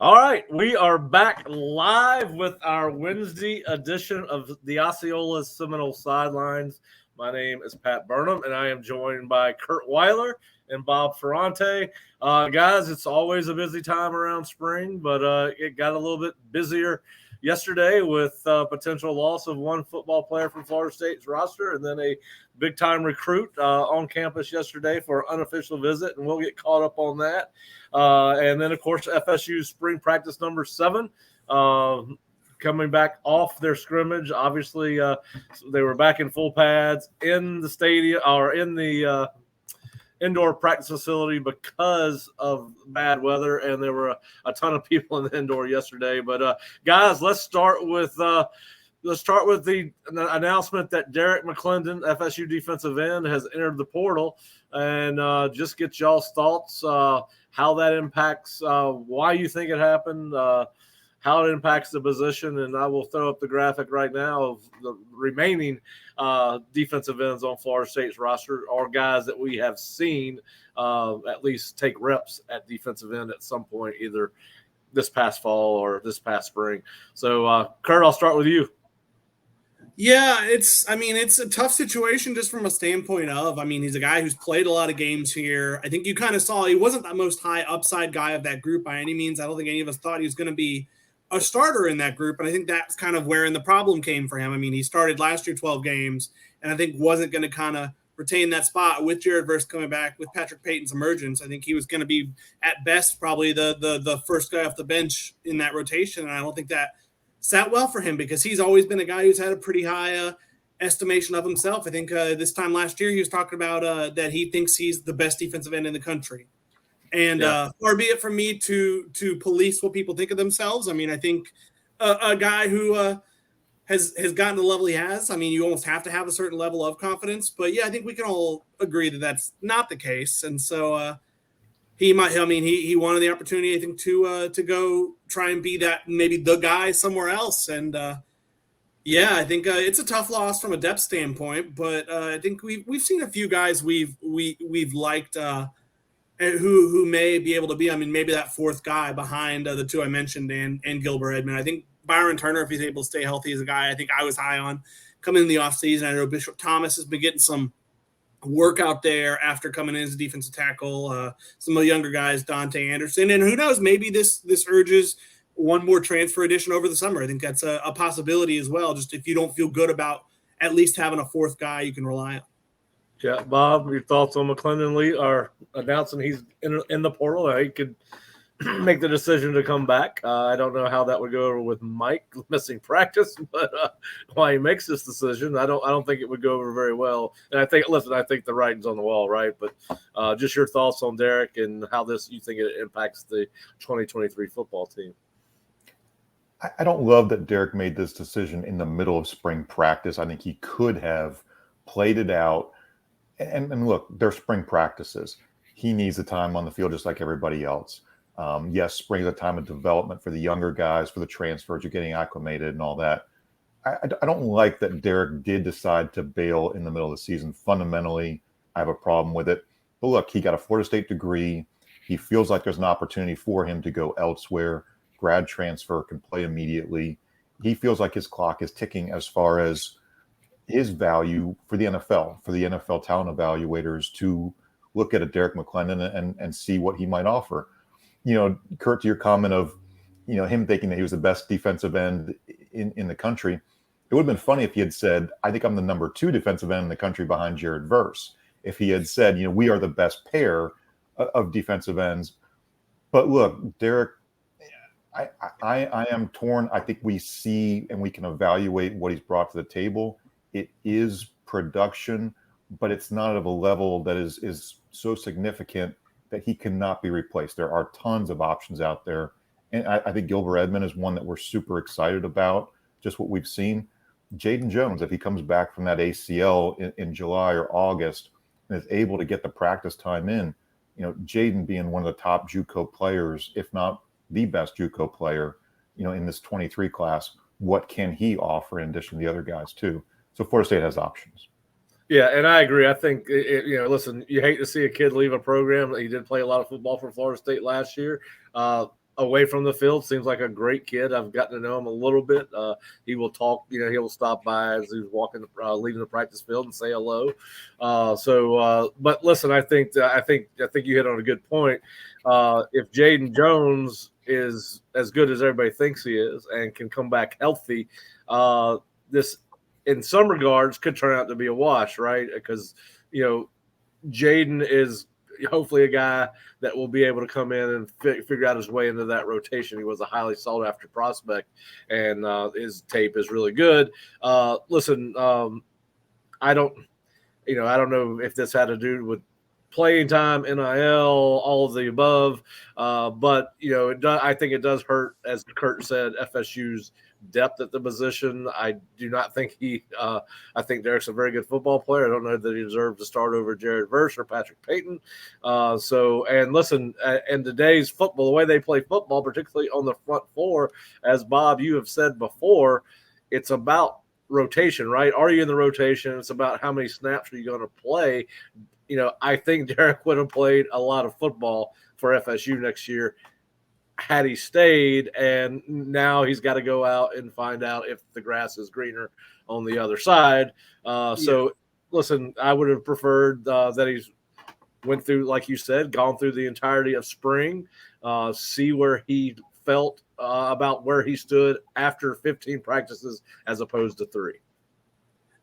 All right, we are back live with our Wednesday edition of the Osceola's Seminole Sidelines. My name is Pat Burnham, and I am joined by Curt Weiler and Bob Ferrante. Guys, it's always a busy time around spring, but it got a little bit busier yesterday with potential loss of one football player from Florida State's roster and then a big-time recruit on campus yesterday for an unofficial visit, and we'll get caught up on that. And then, of course, FSU's spring practice number 7 coming back off their scrimmage. Obviously, they were back in full pads in the stadium or in the indoor practice facility because of bad weather, and there were a ton of people in the indoor yesterday. But guys, let's start with the announcement that Derek McClendon, FSU defensive end, has entered the portal, and just get y'all's thoughts, how that impacts, why you think it happened, how it impacts the position, and I will throw up the graphic right now of the remaining defensive ends on Florida State's roster, or guys that we have seen at least take reps at defensive end at some point, either this past fall or this past spring. So, Curt, I'll start with you. Yeah, it's a tough situation just from a standpoint of, he's a guy who's played a lot of games here. I think you kind of saw he wasn't the most high upside guy of that group by any means. I don't think any of us thought he was going to be a starter in that group, and I think that's kind of wherein the problem came for him. He started last year 12 games, and I think wasn't going to kind of retain that spot with Jared Verse coming back, with Patrick Payton's emergence. I think he was going to be, at best, probably the first guy off the bench in that rotation, and I don't think that sat well for him because he's always been a guy who's had a pretty high estimation of himself. I think this time last year he was talking about that he thinks he's the best defensive end in the country. And far be it from me to police what people think of themselves. I think a guy who has gotten to the level he has, you almost have to have a certain level of confidence. But, yeah, I think we can all agree that that's not the case. And so he might – he wanted the opportunity, I think, to go try and be that maybe the guy somewhere else. And, I think it's a tough loss from a depth standpoint. But I think we've seen a few guys we've liked who may be able to be, maybe that fourth guy behind the two I mentioned and Gilbert Edmond. I think Byron Turner, if he's able to stay healthy, is a guy I think I was high on coming in the offseason. I know Bishop Thomas has been getting some work out there after coming in as a defensive tackle. Some of the younger guys, Dante Anderson. And who knows, maybe this urges one more transfer addition over the summer. I think that's a possibility as well, just if you don't feel good about at least having a fourth guy you can rely on. Yeah, Bob, your thoughts on McClendon Lee are announcing he's in the portal. He could make the decision to come back. I don't know how that would go over with Mike missing practice, but why he makes this decision, I don't think it would go over very well. And I think the writing's on the wall, right? But just your thoughts on Derek and how you think it impacts the 2023 football team. I don't love that Derek made this decision in the middle of spring practice. I think he could have played it out. And look, they're spring practices. He needs the time on the field just like everybody else. Yes, spring is a time of development for the younger guys, for the transfers, you're getting acclimated and all that. I don't like that Derek did decide to bail in the middle of the season. Fundamentally, I have a problem with it. But look, he got a Florida State degree. He feels like there's an opportunity for him to go elsewhere. Grad transfer, can play immediately. He feels like his clock is ticking as far as his value for the NFL talent evaluators to look at a Derek McClendon and see what he might offer. Curt, to your comment of, him thinking that he was the best defensive end in the country, it would have been funny if he had said, I think I'm the number 2 defensive end in the country behind Jared Verse. If he had said, we are the best pair of defensive ends. But look, Derek, I am torn. I think we see and we can evaluate what he's brought to the table. It is production, but it's not of a level that is so significant that he cannot be replaced. There are tons of options out there. And I think Gilbert Edmond is one that we're super excited about, just what we've seen. Jaden Jones, if he comes back from that ACL in July or August and is able to get the practice time in, Jaden being one of the top JUCO players, if not the best JUCO player, in this 23 class, what can he offer in addition to the other guys too? So Florida State has options. Yeah, and I agree. I think, listen, you hate to see a kid leave a program. He did play a lot of football for Florida State last year. away from the field. Seems like a great kid. I've gotten to know him a little bit. He will talk. He'll stop by as he's walking, leaving the practice field and say hello. But listen, I think you hit on a good point. If Jaden Jones is as good as everybody thinks he is and can come back healthy, this in some regards could turn out to be a wash, right? Because Jaden is hopefully a guy that will be able to come in and figure out his way into that rotation. He was a highly sought after prospect, and his tape is really good. Listen, I don't know if this had to do with playing time, NIL, all of the above, but I think it does hurt, as Curt said, FSU's depth at the position. I do not think I think Derek's a very good football player. I don't know that he deserves to start over Jared Verse or Patrick Payton. And listen, in today's football, the way they play football, particularly on the front four, as Bob, you have said before, it's about rotation, right? Are you in the rotation? It's about how many snaps are you going to play. I think Derek would have played a lot of football for FSU next year had he stayed, and now he's got to go out and find out if the grass is greener on the other side. So, listen, I would have preferred that he's went through, like you said, gone through the entirety of spring, see where he felt about where he stood after 15 practices as opposed to 3.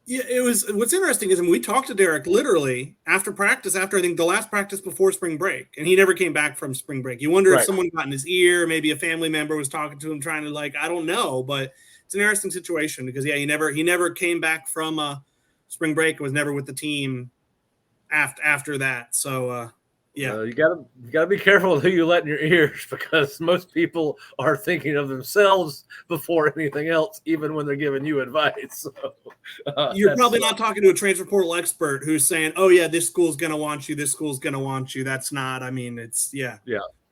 Yeah, it was. What's interesting is when we talked to Derek literally after practice, after I think the last practice before spring break, and he never came back from spring break. You wonder if someone got in his ear, maybe a family member was talking to him, trying to I don't know, but it's an interesting situation because he never came back from spring break. Was never with the team after that. So you gotta be careful who you let in your ears, because most people are thinking of themselves before anything else, even when they're giving you advice. So, you're probably not talking to a transfer portal expert who's saying, "Oh yeah, this school's gonna want you. This school's gonna want you." That's not. I mean, it's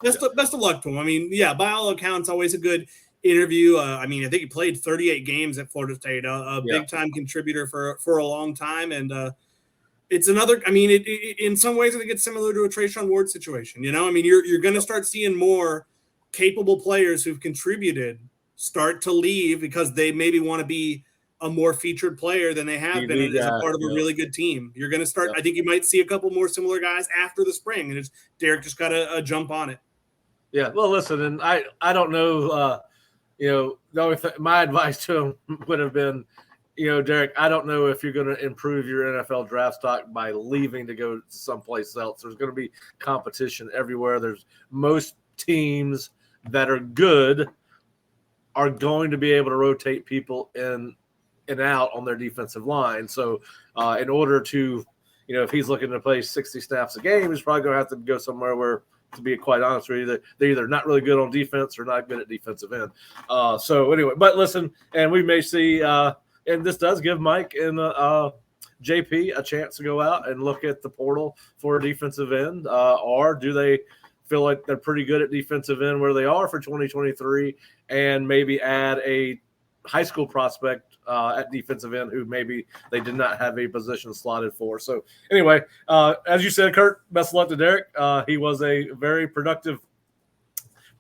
Best of luck to him. I mean, by all accounts, always a good interview. I think he played 38 games at Florida State, a big time contributor for a long time, and. It's another. I mean, in some ways, I think it's similar to a Trayshawn Ward situation. You're going to start seeing more capable players who've contributed start to leave because they maybe want to be a more featured player than they have been as a part of a really good team. You're going to start. I think you might see a couple more similar guys after the spring, and Derek just got to jump on it. Yeah. Well, listen, and I don't know. The only my advice to him would have been. Derek, I don't know if you're going to improve your NFL draft stock by leaving to go someplace else. There's going to be competition everywhere. There's most teams that are good are going to be able to rotate people in and out on their defensive line. So in order to, if he's looking to play 60 snaps a game, he's probably going to have to go somewhere where, to be quite honest with you, they're either not really good on defense or not good at defensive end. So anyway, but listen, and we may see and this does give Mike and JP a chance to go out and look at the portal for a defensive end, or do they feel like they're pretty good at defensive end where they are for 2023 and maybe add a high school prospect at defensive end who maybe they did not have a position slotted for. So anyway, as you said, Curt, best of luck to Derek. He was a very productive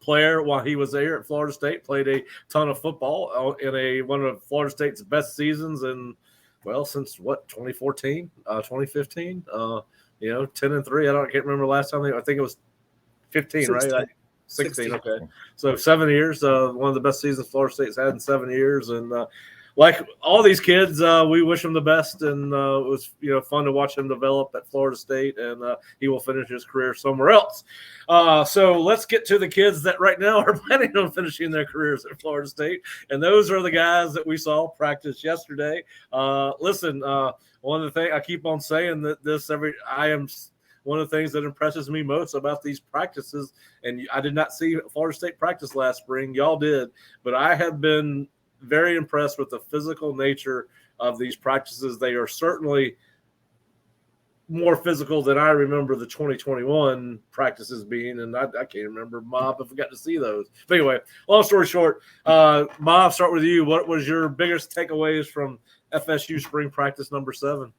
player while he was there at Florida State, played a ton of football in one of Florida State's best seasons since 2014, 2015, 10-3. I can't remember the last time. I think it was 15, 16. Right? 16. Okay. So 7 years, one of the best seasons Florida State's had in 7 years. And like all these kids, we wish them the best, and it was fun to watch him develop at Florida State, and he will finish his career somewhere else. So let's get to the kids that right now are planning on finishing their careers at Florida State, and those are the guys that we saw practice yesterday. Listen, one of the things I keep on saying one of the things that impresses me most about these practices, and I did not see Florida State practice last spring, y'all did, but I have been very impressed with the physical nature of these practices. They are certainly more physical than I remember the 2021 practices being, and I can't remember, Bob, if we got to see those. But anyway, long story short, Bob, start with you. What was your biggest takeaways from FSU spring practice number 7?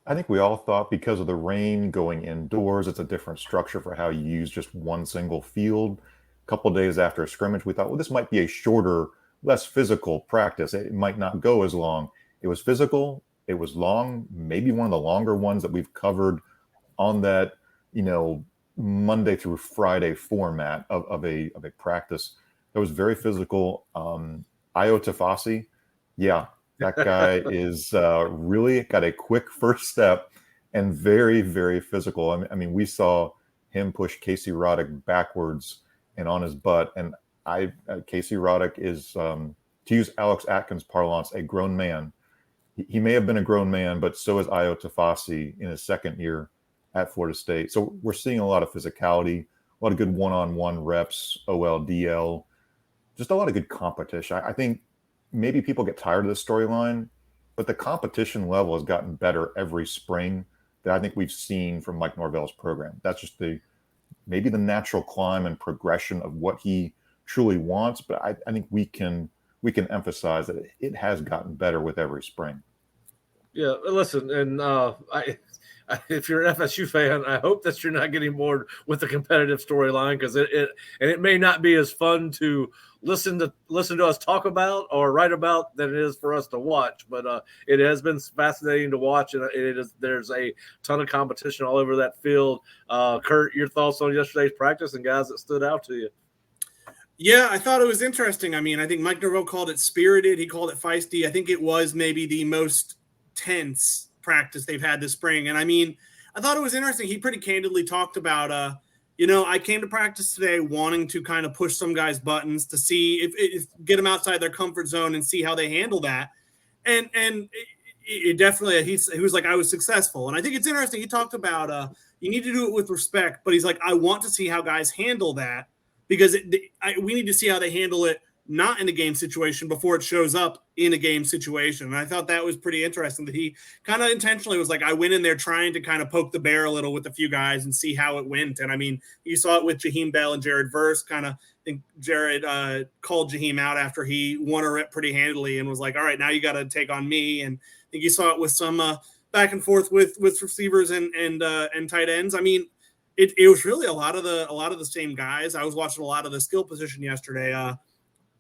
I think we all thought because of the rain going indoors, it's a different structure for how you use just one single field. a couple of days after a scrimmage, we thought, well, this might be a shorter, less physical practice. It might not go as long. It was physical. It was long, maybe one of the longer ones that we've covered on that, Monday through Friday format of a practice. That was very physical. Io Tafasi, yeah, that guy is really got a quick first step and very, very physical. I mean, we saw him push Casey Roddick backwards and on his butt. And Casey Roddick is, to use Alex Atkins' parlance, a grown man. He may have been a grown man, but so is Io Tafasi in his second year at Florida State. So we're seeing a lot of physicality, a lot of good one-on-one reps, OL, DL, just a lot of good competition. I think maybe people get tired of this storyline, but the competition level has gotten better every spring that I think we've seen from Mike Norvell's program. That's just maybe the natural climb and progression of what he truly wants. But I think we can emphasize that it has gotten better with every spring. Yeah, listen, and if you're an FSU fan, I hope that you're not getting bored with the competitive storyline, because it may not be as fun to listen to us talk about or write about than it is for us to watch. But it has been fascinating to watch, and there's a ton of competition all over that field. Curt, your thoughts on yesterday's practice and guys that stood out to you? Yeah, I thought it was interesting. I mean, I think Mike Norvell called it spirited. He called it feisty. I think it was maybe the most tense practice they've had this spring. And I mean, I thought it was interesting. He pretty candidly talked about, I came to practice today wanting to kind of push some guys' buttons to see if get them outside their comfort zone and see how they handle that. And it definitely, he was like, I was successful. And I think it's interesting. He talked about, you need to do it with respect, but he's like, I want to see how guys handle that, because we need to see how they handle it not in a game situation before it shows up in a game situation. And I thought that was pretty interesting that he kind of intentionally was like, I went in there trying to kind of poke the bear a little with a few guys and see how it went. And I mean, you saw it with Jaheim Bell and Jared Verse. I think Jared called Jaheim out after he won a rep pretty handily and was like, all right, now you got to take on me. And I think you saw it with some back and forth with receivers and tight ends. I mean, it was really a lot of the same guys. I was watching a lot of the skill position yesterday.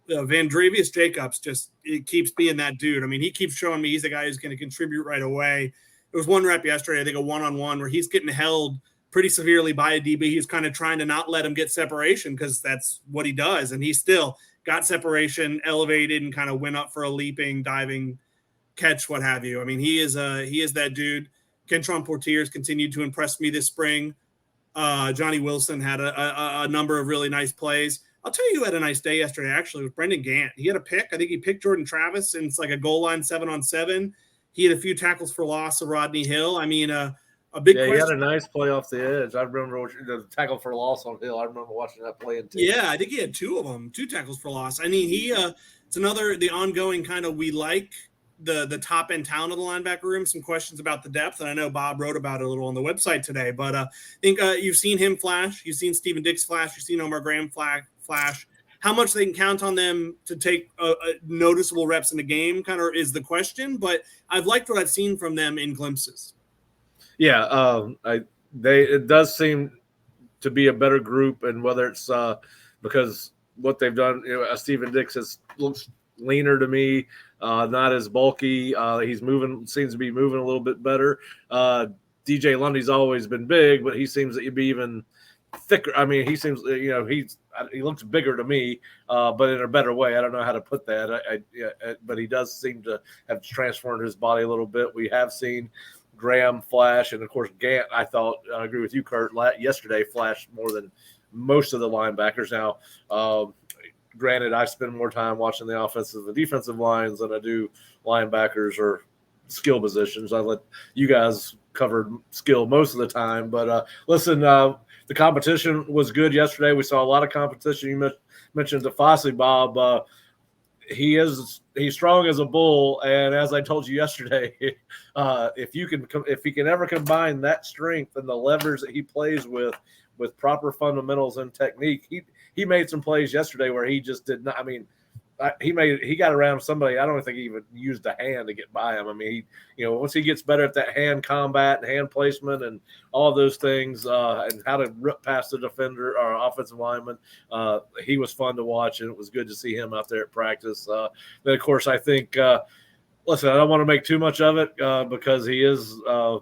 Vandrevius Jacobs it keeps being that dude. I mean, he keeps showing me he's the guy who's going to contribute right away. It was one rep yesterday, I think a one-on-one, where he's getting held pretty severely by a DB. He's kind of trying to not let him get separation because that's what he does. And he still got separation, elevated, and kind of went up for a leaping, diving catch, what have you. I mean, he is that dude. Kentron Portier's continued to impress me this spring. Johnny Wilson had a number of really nice plays. I'll tell you who had a nice day yesterday, actually, with Brendan Gant. He had a pick. I think he picked Jordan Travis, and it's like a goal line 7-on-7. He had a few tackles for loss of Rodney Hill. I mean, a big question. He had a nice play off the edge. I remember the tackle for loss on Hill. I remember watching that play in tape. Yeah, I think he had two of them, 2 tackles for loss. I mean, it's the ongoing kind of, we like the top end talent of the linebacker room. Some questions about the depth, and I know Bob wrote about it a little on the website today. But I think you've seen him flash. You've seen Steven Dix flash. You've seen Omar Graham flash. How much they can count on them to take noticeable reps in the game kind of is the question. But I've liked what I've seen from them in glimpses. Yeah, it does seem to be a better group, and whether it's because what they've done, Steven Dix looks leaner to me, not as bulky. He's seems to be moving a little bit better. DJ Lundy's always been big, but he seems to be even thicker. I mean, he seems, he looks bigger to me, but in a better way. I don't know how to put that. But he does seem to have transformed his body a little bit. We have seen Graham flash, and of course Gant, I agree with you, Curt, yesterday flashed more than most of the linebackers. Now, granted, I spend more time watching the offensive and defensive lines than I do linebackers or skill positions. I let you guys cover skill most of the time. But listen, the competition was good yesterday. We saw a lot of competition. You mentioned Tafasi, Bob. He's strong as a bull, and as I told you yesterday, if he can ever combine that strength and the levers that he plays with proper fundamentals and technique, he made some plays yesterday where he just did not. I mean, he got around somebody. I don't think he even used a hand to get by him. I mean, once he gets better at that hand combat and hand placement and all of those things, and how to rip past the defender or offensive lineman, he was fun to watch, and it was good to see him out there at practice. Then, of course, I think. Listen, I don't want to make too much of it because he is a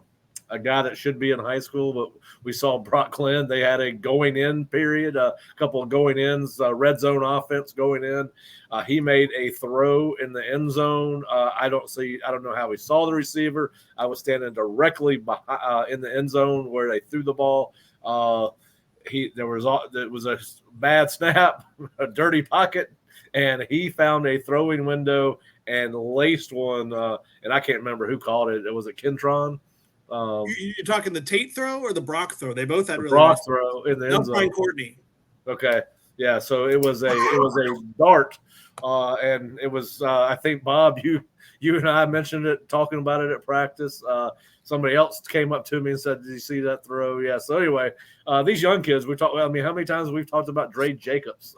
guy that should be in high school, but we saw Brock Glenn. They had a going in period, a couple of going ins, red zone offense going in. He made a throw in the end zone. I don't know how he saw the receiver. I was standing directly behind, in the end zone where they threw the ball. There was a bad snap, a dirty pocket, and he found a throwing window and laced one, and I can't remember who called it. Was it Kentron? You're talking the Tate throw or the Brock throw? They both had the really Brock nice throw in the end zone. Brian Courtney. Okay, yeah. So it was a dart, and it was. I think Bob, you and I mentioned it, talking about it at practice. Somebody else came up to me and said, "Did you see that throw?" Yeah. So anyway, these young kids, we talked. I mean, how many times we've talked about Dre Jacobs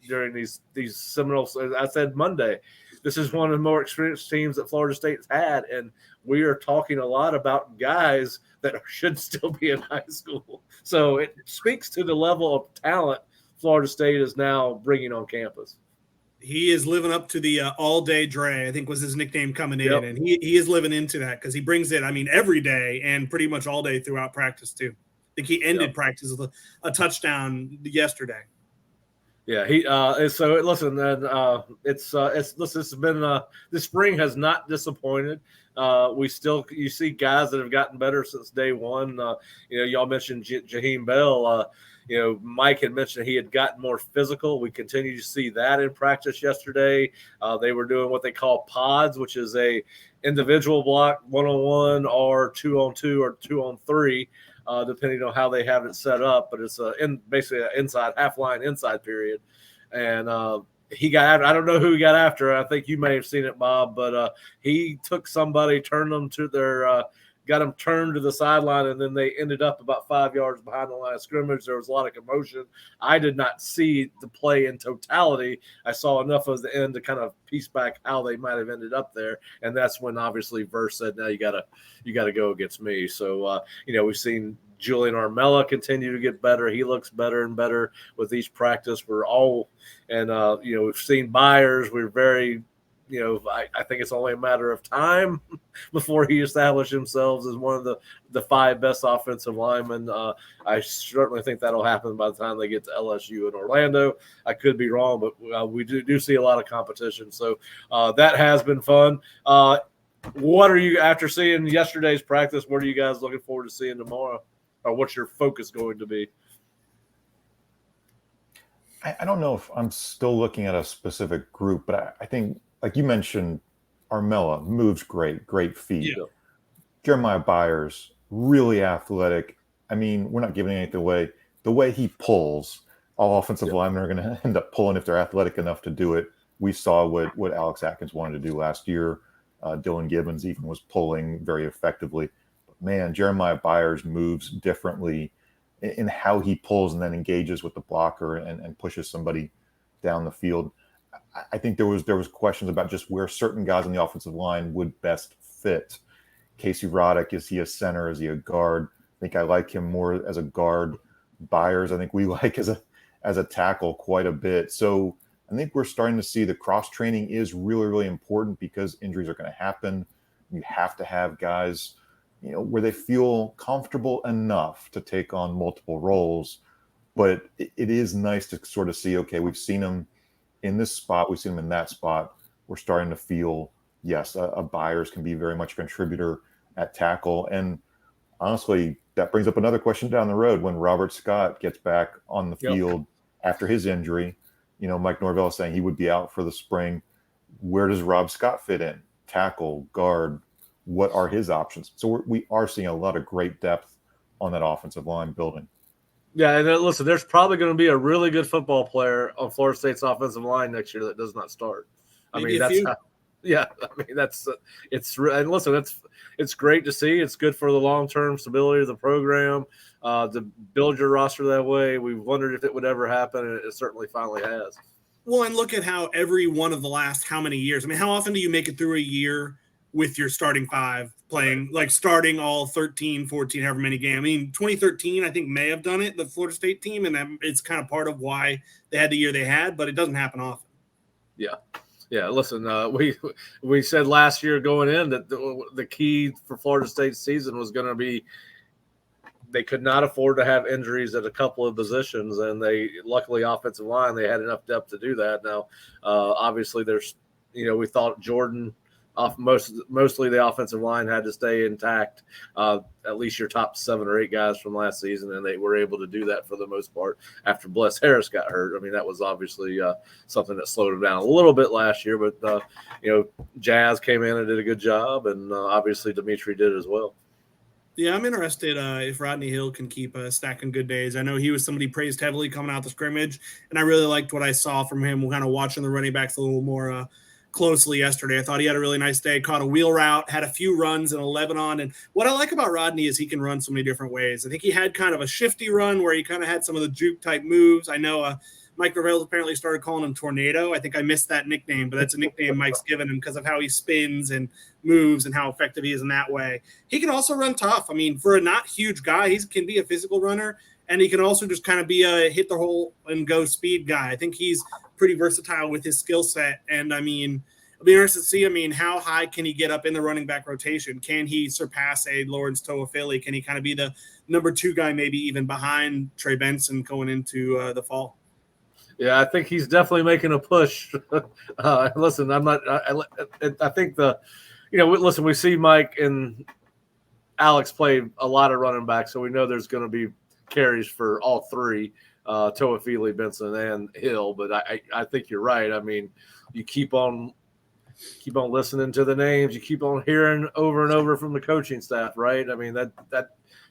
during these Seminoles? I said Monday, this is one of the more experienced teams that Florida State's had, and we are talking a lot about guys that should still be in high school. So it speaks to the level of talent Florida State is now bringing on campus. He is living up to the all-day Dre, I think was his nickname coming in, Yep. and he is living into that because he brings it, I mean, every day and pretty much all day throughout practice too. I think he ended practice with a touchdown yesterday. Yeah, so listen, it's been this spring has not disappointed. You see guys that have gotten better since day one. Y'all mentioned Jaheim Bell. Mike had mentioned he had gotten more physical. We continue to see that in practice yesterday. They were doing what they call pods, which is a individual block, 1-on-1 or 2-on-2 or 2-on-3. Depending on how they have it set up, but it's basically an inside half line inside period. And he got, I don't know who he got after. I think you may have seen it, Bob, but he took somebody, turned them to got them turned to the sideline, and then they ended up about 5 yards behind the line of scrimmage. There was a lot of commotion. I did not see the play in totality. I saw enough of the end to kind of piece back how they might have ended up there, and that's when obviously Verse said, "Now you gotta go against me." So we've seen Julian Armella continue to get better. He looks better and better with each practice. We've seen Byers. We're very. I think it's only a matter of time before he established himself as one of the 5 best offensive linemen. I certainly think that'll happen by the time they get to LSU and Orlando. I could be wrong, but we do see a lot of competition. So that has been fun. What are you, after seeing yesterday's practice, what are you guys looking forward to seeing tomorrow? Or what's your focus going to be? I don't know if I'm still looking at a specific group, but I think, like you mentioned, Armella moves great feet. Yeah. Jeremiah Byers, really athletic. I mean, we're not giving anything away. The way he pulls, all offensive linemen are going to end up pulling if they're athletic enough to do it. We saw what Alex Atkins wanted to do last year. Dylan Gibbons even was pulling very effectively. But man, Jeremiah Byers moves differently in how he pulls and then engages with the blocker and pushes somebody down the field. I think there was questions about just where certain guys on the offensive line would best fit. Casey Roddick, is he a center? Is he a guard? I think I like him more as a guard. Byers, I think we like as a tackle quite a bit. So I think we're starting to see the cross training is really, really important because injuries are going to happen. You have to have guys, where they feel comfortable enough to take on multiple roles. But it is nice to sort of see, okay, we've seen them in this spot, we've seen them in that spot. We're starting to feel, yes, a Byers can be very much a contributor at tackle. And honestly, that brings up another question down the road when Robert Scott gets back on the field after his injury. Mike Norvell is saying he would be out for the spring. Where does Rob Scott fit in? Tackle, guard, what are his options? So we are seeing a lot of great depth on that offensive line building. Yeah, and listen, there's probably going to be a really good football player on Florida State's offensive line next year that does not start. And listen, it's great to see. It's good for the long-term stability of the program to build your roster that way. We've wondered if it would ever happen, and it certainly finally has. Well, and look at how every one of the last how many years. I mean, how often do you make it through a year with your starting five playing, like starting all 13, 14, however many games? I mean, 2013, I think, may have done it, the Florida State team, and it's kind of part of why they had the year they had, but it doesn't happen often. Yeah. Yeah, listen, we said last year going in that the key for Florida State's season was going to be they could not afford to have injuries at a couple of positions, and they luckily offensive line they had enough depth to do that. Now, obviously, there's we thought Jordan mostly the offensive line had to stay intact, at least your top 7 or 8 guys from last season, and they were able to do that for the most part after Bless Harris got hurt. I mean, that was obviously something that slowed him down a little bit last year, but Jazz came in and did a good job, and obviously Dimitri did as well. Yeah, I'm interested if Rodney Hill can keep stacking good days. I know he was somebody praised heavily coming out the scrimmage, and I really liked what I saw from him kind of watching the running backs a little more closely yesterday. I thought he had a really nice day, caught a wheel route, had a few runs and 11 on. And what I like about Rodney is he can run so many different ways. I think he had kind of a shifty run where he kind of had some of the juke type moves. I know Mike Norvell apparently started calling him Tornado. I think I missed that nickname, but that's a nickname Mike's given him because of how he spins and moves and how effective he is in that way. He can also run tough. I mean, for a not huge guy, he can be a physical runner, and he can also just kind of be a hit the hole and go speed guy. I think he's pretty versatile with his skill set. And I mean, it'll be interesting to see, how high can he get up in the running back rotation? Can he surpass a Lawrence Toafili? Can he kind of be the number 2 guy, maybe even behind Trey Benson going into the fall? Yeah, I think he's definitely making a push. Listen, I'm not. I think listen, we see Mike and Alex play a lot of running backs, so we know there's going to be carries for all 3, Toafili, Benson, and Hill. But I think you're right. I mean, you keep on listening to the names, you keep on hearing over and over from the coaching staff, right? I mean, that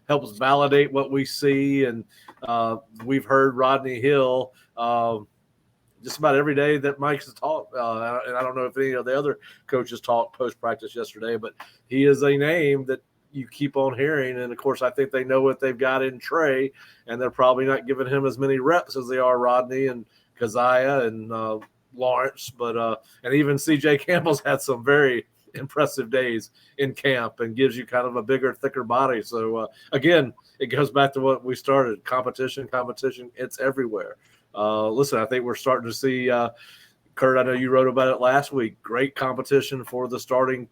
helps validate what we see, and we've heard Rodney Hill just about every day that Mike's talked, and I don't know if any of the other coaches talked post-practice yesterday, but he is a name that you keep on hearing, and of course I think they know what they've got in Trey, and they're probably not giving him as many reps as they are Rodney and Keziah and Lawrence, but and even CJ Campbell's had some very impressive days in camp and gives you kind of a bigger, thicker body. So again, it goes back to what we started: competition. It's everywhere. Listen, I think we're starting to see, Curt, I know you wrote about it last week. Great competition for the starting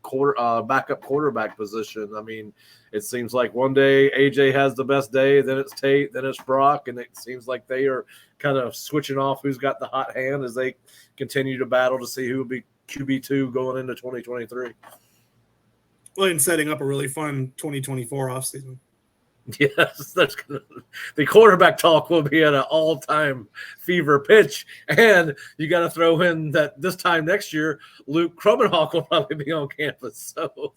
backup quarterback position. I mean, it seems like one day AJ has the best day, then it's Tate, then it's Brock, and it seems like they are kind of switching off who's got the hot hand as they continue to battle to see who will be QB2 going into 2023. Well, and setting up a really fun 2024 offseason. Yes, the quarterback talk will be at an all-time fever pitch, and you got to throw in that this time next year, Luke Krummenhoek will probably be on campus. So,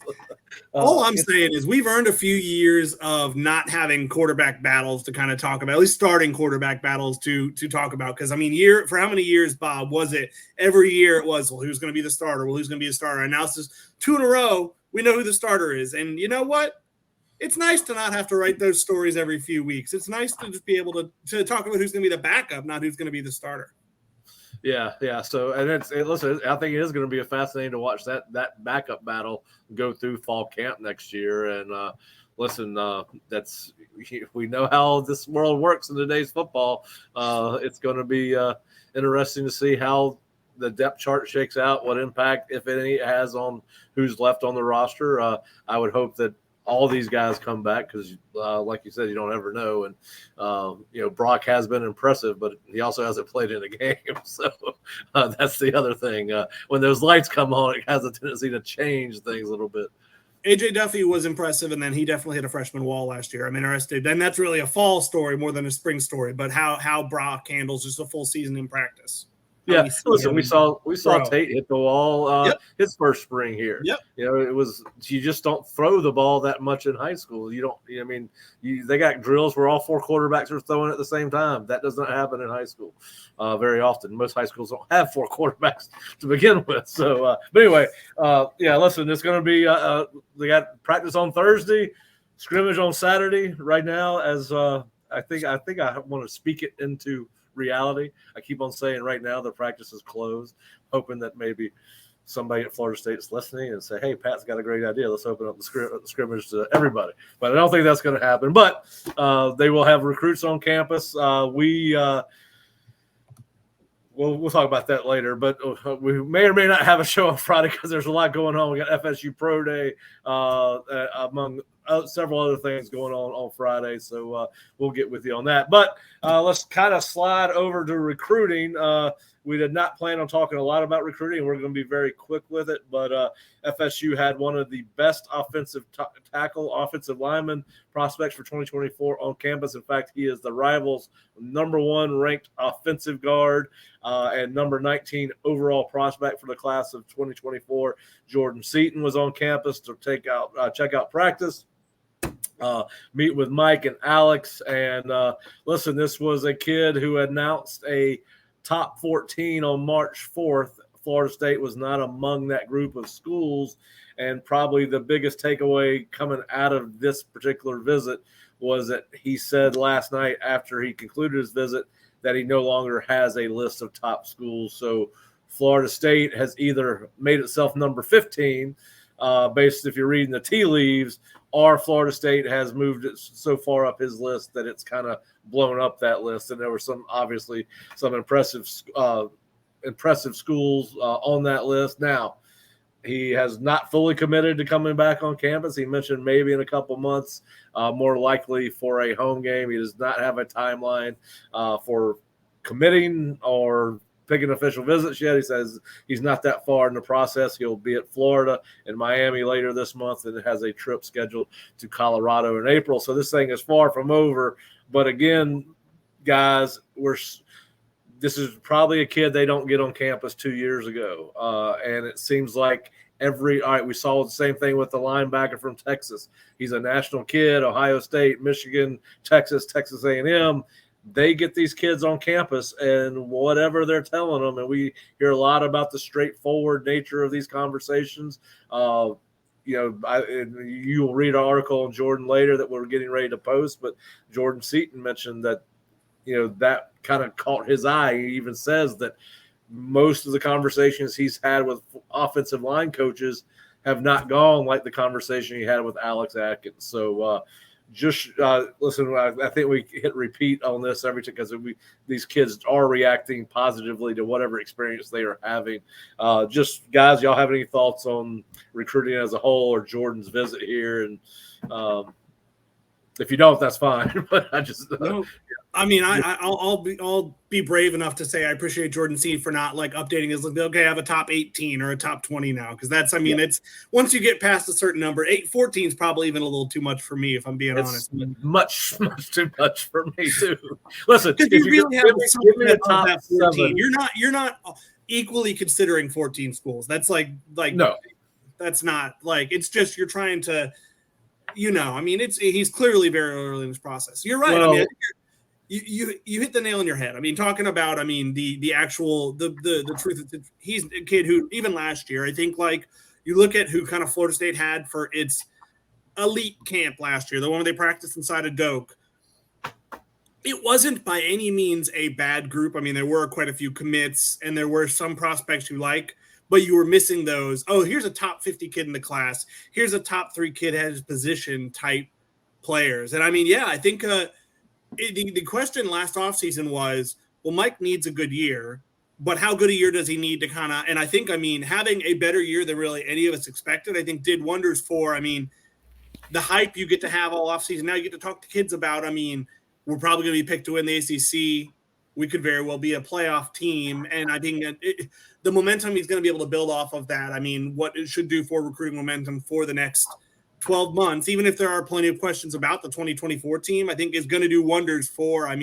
all I'm saying is we've earned a few years of not having quarterback battles to kind of talk about, at least starting quarterback battles to talk about. Because I mean, for how many years, Bob, was it? Every year it was, well, who's going to be the starter? Well, who's going to be the starter? And now it's just 2 in a row. We know who the starter is, and you know what? It's nice to not have to write those stories every few weeks. It's nice to just be able to talk about who's going to be the backup, not who's going to be the starter. Yeah. So, and listen, I think it is going to be fascinating to watch that backup battle go through fall camp next year. And listen, we know how this world works in today's football. It's going to be interesting to see how the depth chart shakes out, what impact, if any, it has on who's left on the roster. I would hope that all these guys come back because, like you said, you don't ever know. And, Brock has been impressive, but he also hasn't played in a game. So that's the other thing. When those lights come on, it has a tendency to change things a little bit. AJ Duffy was impressive, and then he definitely hit a freshman wall last year. I'm interested. And that's really a fall story more than a spring story, but how Brock handles just a full season in practice. Yeah, listen, we saw Tate hit the wall his first spring here. Yep. It was, you just don't throw the ball that much in high school. They got drills where all 4 quarterbacks are throwing at the same time. That does not happen in high school very often. Most high schools don't have 4 quarterbacks to begin with. So, but anyway, listen, it's going to be they got practice on Thursday, scrimmage on Saturday right now as I think I want to speak it into reality. I keep on saying right now the practice is closed, hoping that maybe somebody at Florida State is listening and say, hey, Pat's got a great idea. Let's open up the scrimmage to everybody. But I don't think that's going to happen. But they will have recruits on campus. We'll talk about that later, but we may or may not have a show on Friday because there's a lot going on. We got FSU Pro Day, among several other things going on Friday, so we'll get with you on that. But let's kind of slide over to recruiting. We did not plan on talking a lot about recruiting. We're going to be very quick with it, but FSU had one of the best offensive lineman prospects for 2024 on campus. In fact, he is the Rivals' #1 ranked offensive guard and number 19 overall prospect for the class of 2024. Jordan Seaton was on campus to check out practice. Meet with Mike and Alex, and listen, this was a kid who announced a top 14 on March 4th. Florida State was not among that group of schools, and probably the biggest takeaway coming out of this particular visit was that he said last night after he concluded his visit that he no longer has a list of top schools. So Florida State has either made itself number 15, based if you're reading the tea leaves, or Florida State has moved it so far up his list that it's kind of blown up that list. And there were some impressive schools on that list. Now, he has not fully committed to coming back on campus. He mentioned maybe in a couple months, more likely for a home game. He does not have a timeline for committing or picking official visits yet. He says he's not that far in the process. He'll be at Florida and Miami later this month, and has a trip scheduled to Colorado in April. So this thing is far from over. But again, guys, this is probably a kid they don't get on campus 2 years ago. And it seems like we saw the same thing with the linebacker from Texas. He's a national kid, Ohio State, Michigan, Texas A&M. They get these kids on campus and whatever they're telling them. And we hear a lot about the straightforward nature of these conversations. You will read an article on Jordan later that we're getting ready to post, but Jordan Seaton mentioned that, that kind of caught his eye. He even says that most of the conversations he's had with offensive line coaches have not gone like the conversation he had with Alex Atkins. So, listen, I think we hit repeat on this every time because these kids are reacting positively to whatever experience they are having. Just guys, y'all have any thoughts on recruiting as a whole or Jordan's visit here? And if you don't, that's fine. But I just I'll be brave enough to say I appreciate Jordan C for not updating his list. Okay, I have a top 18 or a top 20 now, because that's it's once you get past a certain number, 14 is probably even a little too much for me, if I'm being honest. Much too much for me too. Listen, if you really have give me a top 14, you're not equally considering 14 schools. That's no, that's not it's just you're trying to. He's clearly very early in this process. You're right. Well, I think you hit the nail on your head. Talking about, the actual the truth. He's a kid who even last year, I think you look at who kind of Florida State had for its elite camp last year, the one where they practiced inside of Doak. It wasn't by any means a bad group. There were quite a few commits, and there were some prospects you like. But you were missing those. Oh, here's a top 50 kid in the class. Here's a top 3 kid at his position type players. And I think the question last offseason was, well, Mike needs a good year, but how good a year does he need to kind of, and I think, having a better year than really any of us expected, I think did wonders for, the hype you get to have all offseason. Now you get to talk to kids about, we're probably going to be picked to win the ACC. We could very well be a playoff team. And I think the momentum he's going to be able to build off of that. What it should do for recruiting momentum for the next 12 months, even if there are plenty of questions about the 2024 team, I think is going to do wonders for,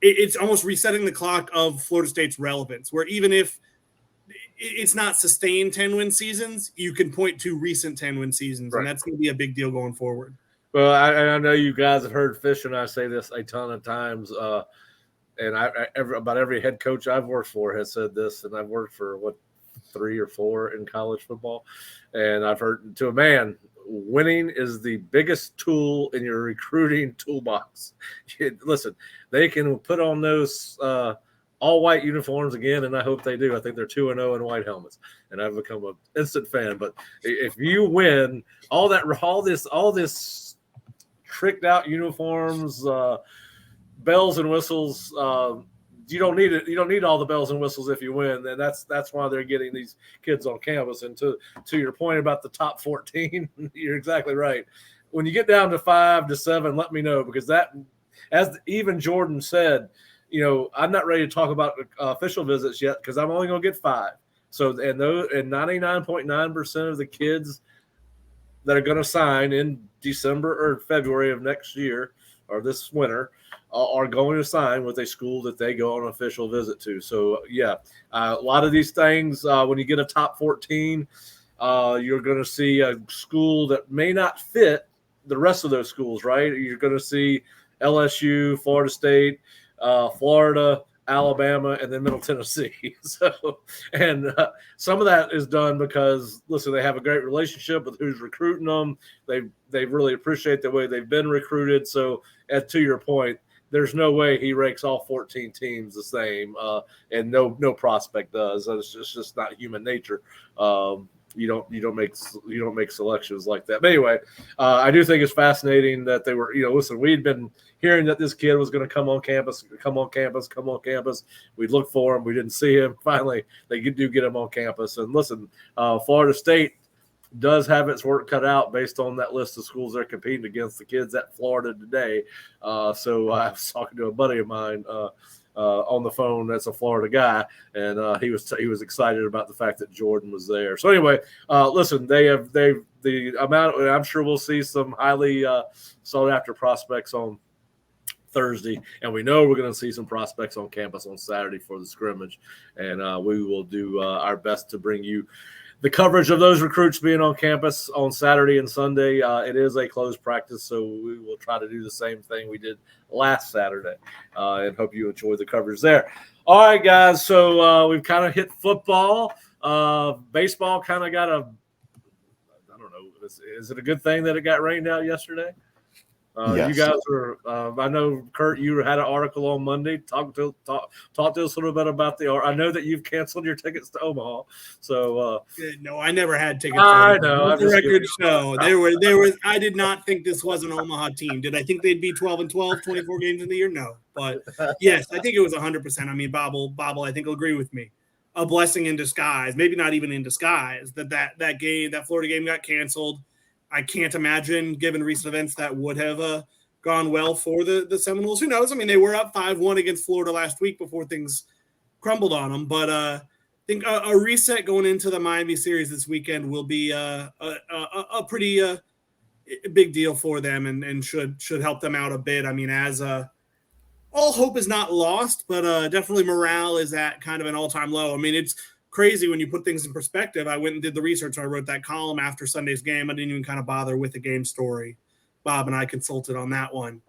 it's almost resetting the clock of Florida State's relevance, where even if it's not sustained 10-win seasons, you can point to recent 10-win seasons. Right. And that's going to be a big deal going forward. Well, I know you guys have heard Fish and I say this a ton of times, and about every head coach I've worked for has said this, and I've worked for 3 or 4 in college football, and I've heard to a man, winning is the biggest tool in your recruiting toolbox. Listen, they can put on those all white uniforms again, and I hope they do. I think they're 2-0 in white helmets, and I've become an instant fan. But if you win, all this tricked out uniforms, bells and whistles. You don't need it. You don't need all the bells and whistles if you win, and that's why they're getting these kids on campus. And to your point about the top 14, you're exactly right. When you get down to 5 to 7, let me know, because that, as even Jordan said, I'm not ready to talk about official visits yet because I'm only going to get 5. So and 99.9% of the kids that are going to sign in December or February of next year or this winter are going to sign with a school that they go on an official visit to. So, a lot of these things, when you get a top 14, you're going to see a school that may not fit the rest of those schools, right? You're going to see LSU, Florida State, Florida, Alabama, and then Middle Tennessee. So, and some of that is done because, listen, they have a great relationship with who's recruiting them. They really appreciate the way they've been recruited. So, to your point, there's no way he ranks all 14 teams the same, and no prospect does. It's just not human nature. You don't make selections like that. But anyway, I do think it's fascinating that they were. Listen, we'd been hearing that this kid was going to come on campus. We'd look for him. We didn't see him. Finally, they do get him on campus. And listen, Florida State does have its work cut out based on that list of schools they're competing against, the kids at Florida today. So I was talking to a buddy of mine on the phone that's a Florida guy, and he was excited about the fact that Jordan was there. So anyway, listen, the amount. I'm sure we'll see some highly sought after prospects on Thursday, and we know we're going to see some prospects on campus on Saturday for the scrimmage, and we will do our best to bring you the coverage of those recruits being on campus on Saturday and Sunday. It is a closed practice, so we will try to do the same thing we did last Saturday, and hope you enjoy the coverage there. All right, guys, so we've kind of hit football. Baseball kind of got I don't know, is it a good thing that it got rained out yesterday? Yes. You guys are. I know, Curt, you had an article on Monday. Talk to us a little bit about I know that you've canceled your tickets to Omaha. So no, I never had tickets. I know. Let the record show there was. I did not think this was an Omaha team. Did I think they'd be 12-12, 24 games in the year? No, but yes, I think it was 100%. I mean, Bobble, I think will agree with me. A blessing in disguise, maybe not even in disguise. That Florida game got canceled. I can't imagine, given recent events, that would have gone well for the Seminoles. Who knows? I mean, they were up 5-1 against Florida last week before things crumbled on them. But I think a reset going into the Miami series this weekend will be a pretty big deal for them and should help them out a bit. I mean, as all hope is not lost, but definitely morale is at kind of an all-time low. I mean, it's crazy when you put things in perspective. I went and did the research. I wrote that column after Sunday's game. I didn't even kind of bother with the game story. Bob and I consulted on that one.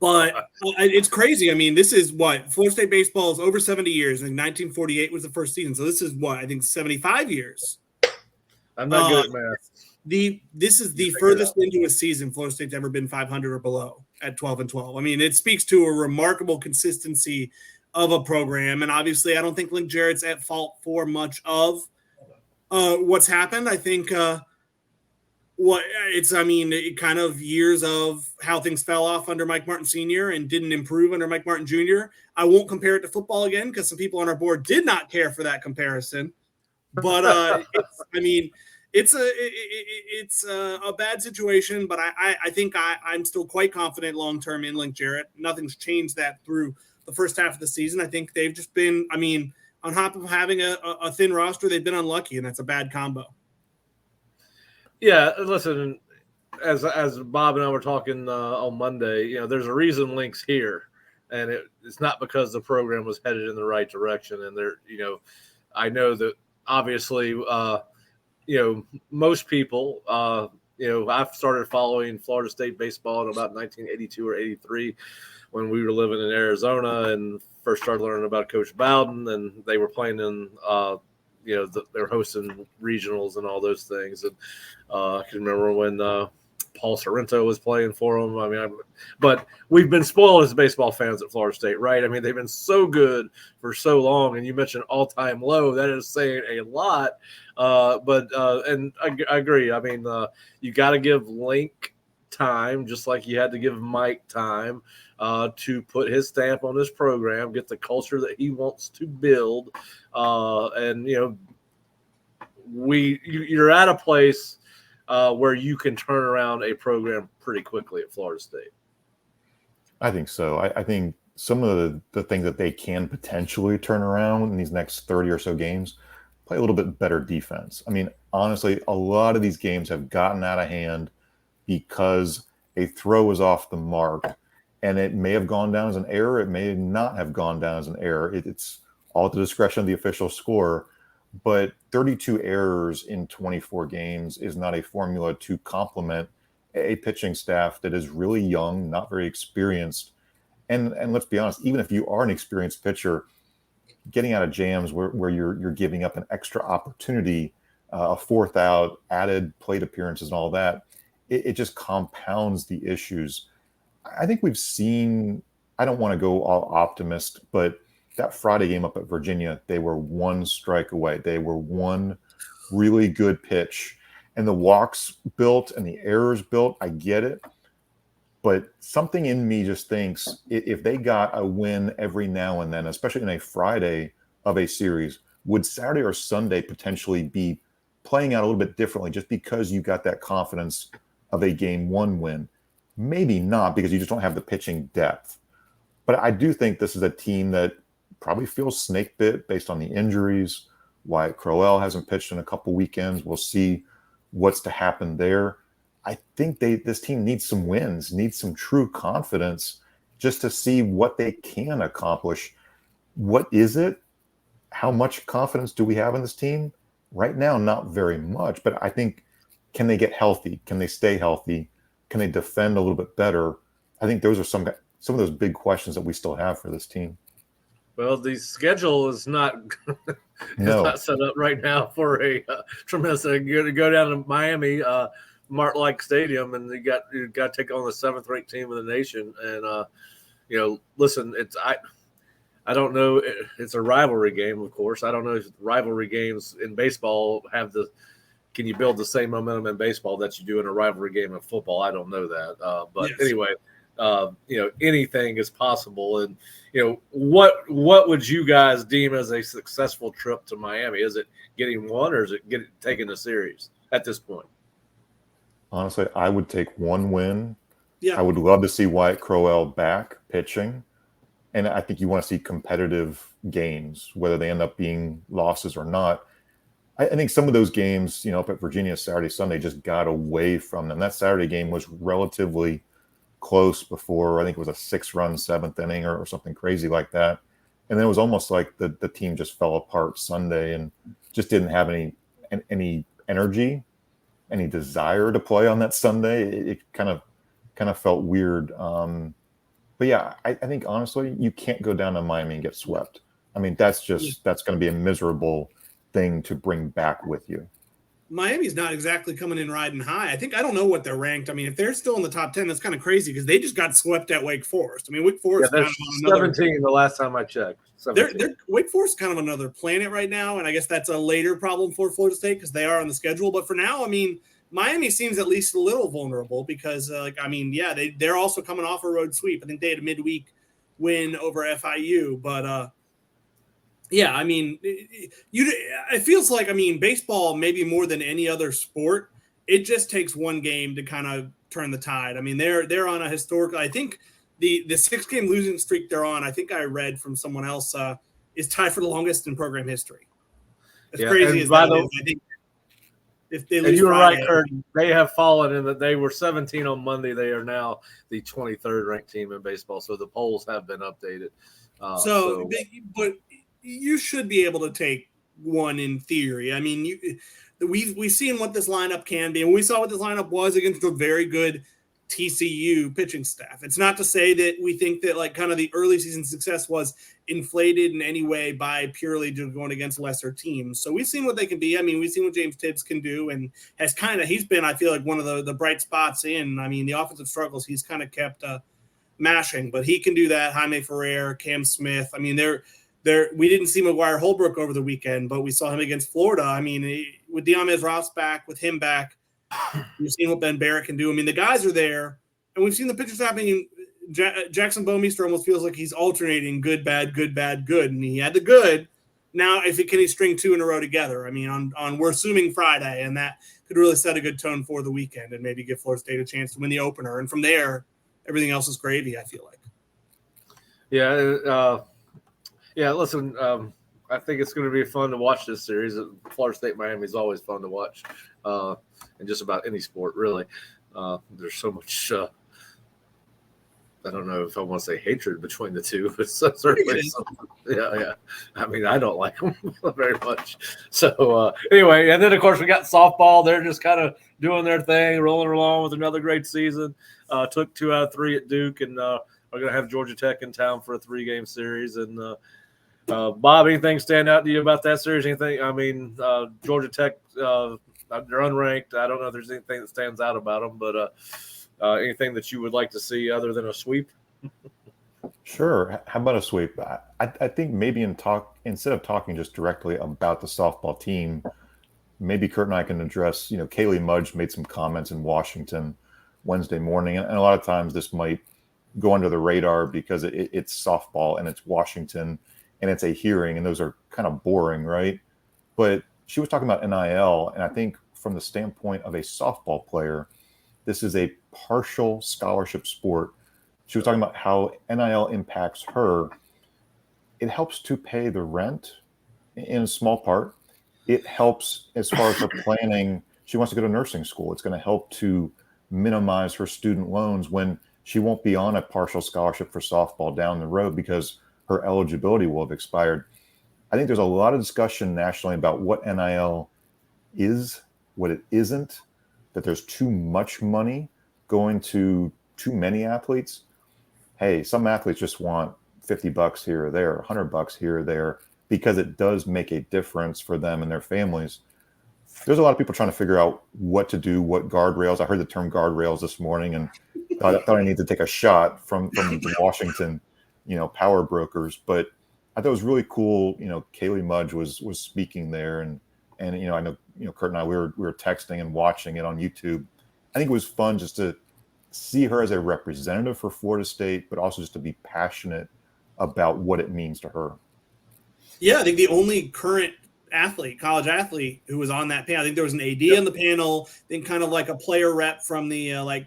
But it's crazy. I mean, this is what Florida State baseball is over 70 years. And 1948 was the first season. So this is what, I think 75 years. I'm not good at math. This is the furthest into a season Florida State's ever been 500 or below at 12-12. I mean, it speaks to a remarkable consistency of a program. And obviously, I don't think Link Jarrett's at fault for much of what's happened. I think it kind of years of how things fell off under Mike Martin Sr. and didn't improve under Mike Martin Jr. I won't compare it to football again because some people on our board did not care for that comparison. But it's a bad situation. But I think I'm still quite confident long term in Link Jarrett. Nothing's changed that through the first half of the season. I think they've just been, on top of having a thin roster, they've been unlucky, and that's a bad combo. Yeah, listen, as Bob and I were talking on Monday, there's a reason Link's here, and it's not because the program was headed in the right direction. And I know that obviously, most people, I've started following Florida State baseball in about 1982 or 83 when we were living in Arizona and first started learning about Coach Bowden, and they were playing in they're hosting regionals and all those things. And I can remember when Paul Sorrento was playing for them. I mean, but we've been spoiled as baseball fans at Florida State, right? I mean, they've been so good for so long, and you mentioned all-time low. That is saying a lot. And I agree. I mean, you got to give Link time, just like you had to give Mike time to put his stamp on this program, get the culture that he wants to build. You're at a place where you can turn around a program pretty quickly at Florida State. I think so. I think some of the things that they can potentially turn around in these next 30 or so games, play a little bit better defense. I mean, honestly, a lot of these games have gotten out of hand because a throw was off the mark, and it may have gone down as an error. It may not have gone down as an error. It's all at the discretion of the official scorer. But 32 errors in 24 games is not a formula to complement a pitching staff that is really young, not very experienced. And let's be honest, even if you are an experienced pitcher, getting out of jams where you're giving up an extra opportunity, a fourth out, added plate appearances and all that, it just compounds the issues. I think we've seen, I don't want to go all optimist, but that Friday game up at Virginia, they were one strike away. They were one really good pitch. And the walks built and the errors built, I get it. But something in me just thinks if they got a win every now and then, especially in a Friday of a series, would Saturday or Sunday potentially be playing out a little bit differently just because you got that confidence of a game one win? Maybe not, because you just don't have the pitching depth. But I do think this is a team that probably feels snake bit based on the injuries. Wyatt Crowell hasn't pitched in a couple weekends. We'll see what's to happen there. I think this team needs some wins, needs some true confidence just to see what they can accomplish. What is it? How much confidence do we have in this team? Right now, not very much. But I think, can they get healthy? Can they stay healthy? Can they defend a little bit better? I think those are some of those big questions that we still have for this team. Well, the schedule is not not set up right now for a tremendous to go down to Miami, Mark Stadium, and you got to take on the 7th-ranked team in the nation. And listen, I don't know. It's a rivalry game, of course. I don't know if rivalry games in baseball can you build the same momentum in baseball that you do in a rivalry game in football? I don't know that. But yes. Anyway, anything is possible. And, what would you guys deem as a successful trip to Miami? Is it getting one, or is it taking a series at this point? Honestly, I would take one win. Yeah. I would love to see Wyatt Crowell back pitching. And I think you want to see competitive games, whether they end up being losses or not. I think some of those games, up at Virginia Saturday, Sunday, just got away from them. That Saturday game was relatively close before, I think it was a 6-run 7th inning or something crazy like that. And then it was almost like the team just fell apart Sunday and just didn't have any energy, any desire to play on that Sunday. It kind of felt weird. But yeah, I think honestly, you can't go down to Miami and get swept. I mean, that's going to be a miserable thing to bring back with you. Miami's not exactly coming in riding high. I don't know what they're ranked. I mean, if they're still in the top 10, that's kind of crazy because they just got swept at Wake Forest. I mean, Wake Forest kind of on 17 the last time I checked. Wake Forest is kind of another planet right now, and I guess that's a later problem for Florida State because they are on the schedule. But for now, I mean, Miami seems at least a little vulnerable because, they're also coming off a road sweep. I think they had a midweek win over FIU, but I mean, it feels like, I mean, baseball, maybe more than any other sport, it just takes one game to kind of turn the tide. I mean, they're on a historical, I think the 6-game losing streak they're on, I think I read from someone else, is tied for the longest in program history. As crazy as that is, I think if they lose, and you were right, Curt, they have fallen in that they were 17 on Monday. They are now the 23rd ranked team in baseball. So the polls have been updated. But you should be able to take one in theory. I mean, we've seen what this lineup can be, and we saw what this lineup was against a very good TCU pitching staff. It's not to say that we think that like kind of the early season success was inflated in any way by purely just going against lesser teams. So we've seen what they can be. I mean, we've seen what James Tibbs can do, and he's been, I feel like, one of the bright spots in. I mean, the offensive struggles he's kind of kept mashing, but he can do that. Jaime Ferrer, Cam Smith. I mean, we didn't see McGuire Holbrook over the weekend, but we saw him against Florida. I mean, with Diamez Ross back, with him back, you've seen what Ben Barrett can do. I mean, the guys are there, and we've seen the pitchers happening. Jackson Bowmeister almost feels like he's alternating good, bad, good, bad, good, and he had the good. Now, can he string 2 in a row together? I mean, on we're assuming Friday, and that could really set a good tone for the weekend and maybe give Florida State a chance to win the opener. And from there, everything else is gravy, I feel like. Yeah, listen, I think it's going to be fun to watch this series. Florida State Miami is always fun to watch in just about any sport, really. There's so much, I don't know if I want to say hatred between the two, but certainly yeah. I mean, I don't like them very much. So anyway, and then, of course, we got softball. They're just kind of doing their thing, rolling along with another great season. Took 2 out of 3 at Duke, and are going to have Georgia Tech in town for a 3-game series. And Bob, anything stand out to you about that series? Anything? I mean, Georgia Tech, they're unranked. I don't know if there's anything that stands out about them, but anything that you would like to see other than a sweep? Sure. How about a sweep? I think maybe instead of talking just directly about the softball team, maybe Curt and I can address, Kaley Mudge made some comments in Washington Wednesday morning, and a lot of times this might go under the radar because it's softball and it's Washington and it's a hearing, and those are kind of boring, right? But she was talking about NIL, and I think from the standpoint of a softball player, this is a partial scholarship sport. She was talking about how NIL impacts her. It helps to pay the rent in a small part. It helps as far as her planning. She wants to go to nursing school. It's going to help to minimize her student loans when she won't be on a partial scholarship for softball down the road because her eligibility will have expired. I think there's a lot of discussion nationally about what NIL is, what it isn't, that there's too much money going to too many athletes. Hey, some athletes just want $50 here or there, $100 here or there, because it does make a difference for them and their families. There's a lot of people trying to figure out what to do, what guardrails. I heard the term guardrails this morning and thought I needed to take a shot from the Washington, power brokers. But I thought it was really cool. Kaley Mudge was speaking there, and I know Curt and I we were texting and watching it on YouTube. I think it was fun just to see her as a representative for Florida State, but also just to be passionate about what it means to her. Yeah, I think the only current college athlete who was on that panel, I think there was an AD on the panel, then kind of like a player rep from the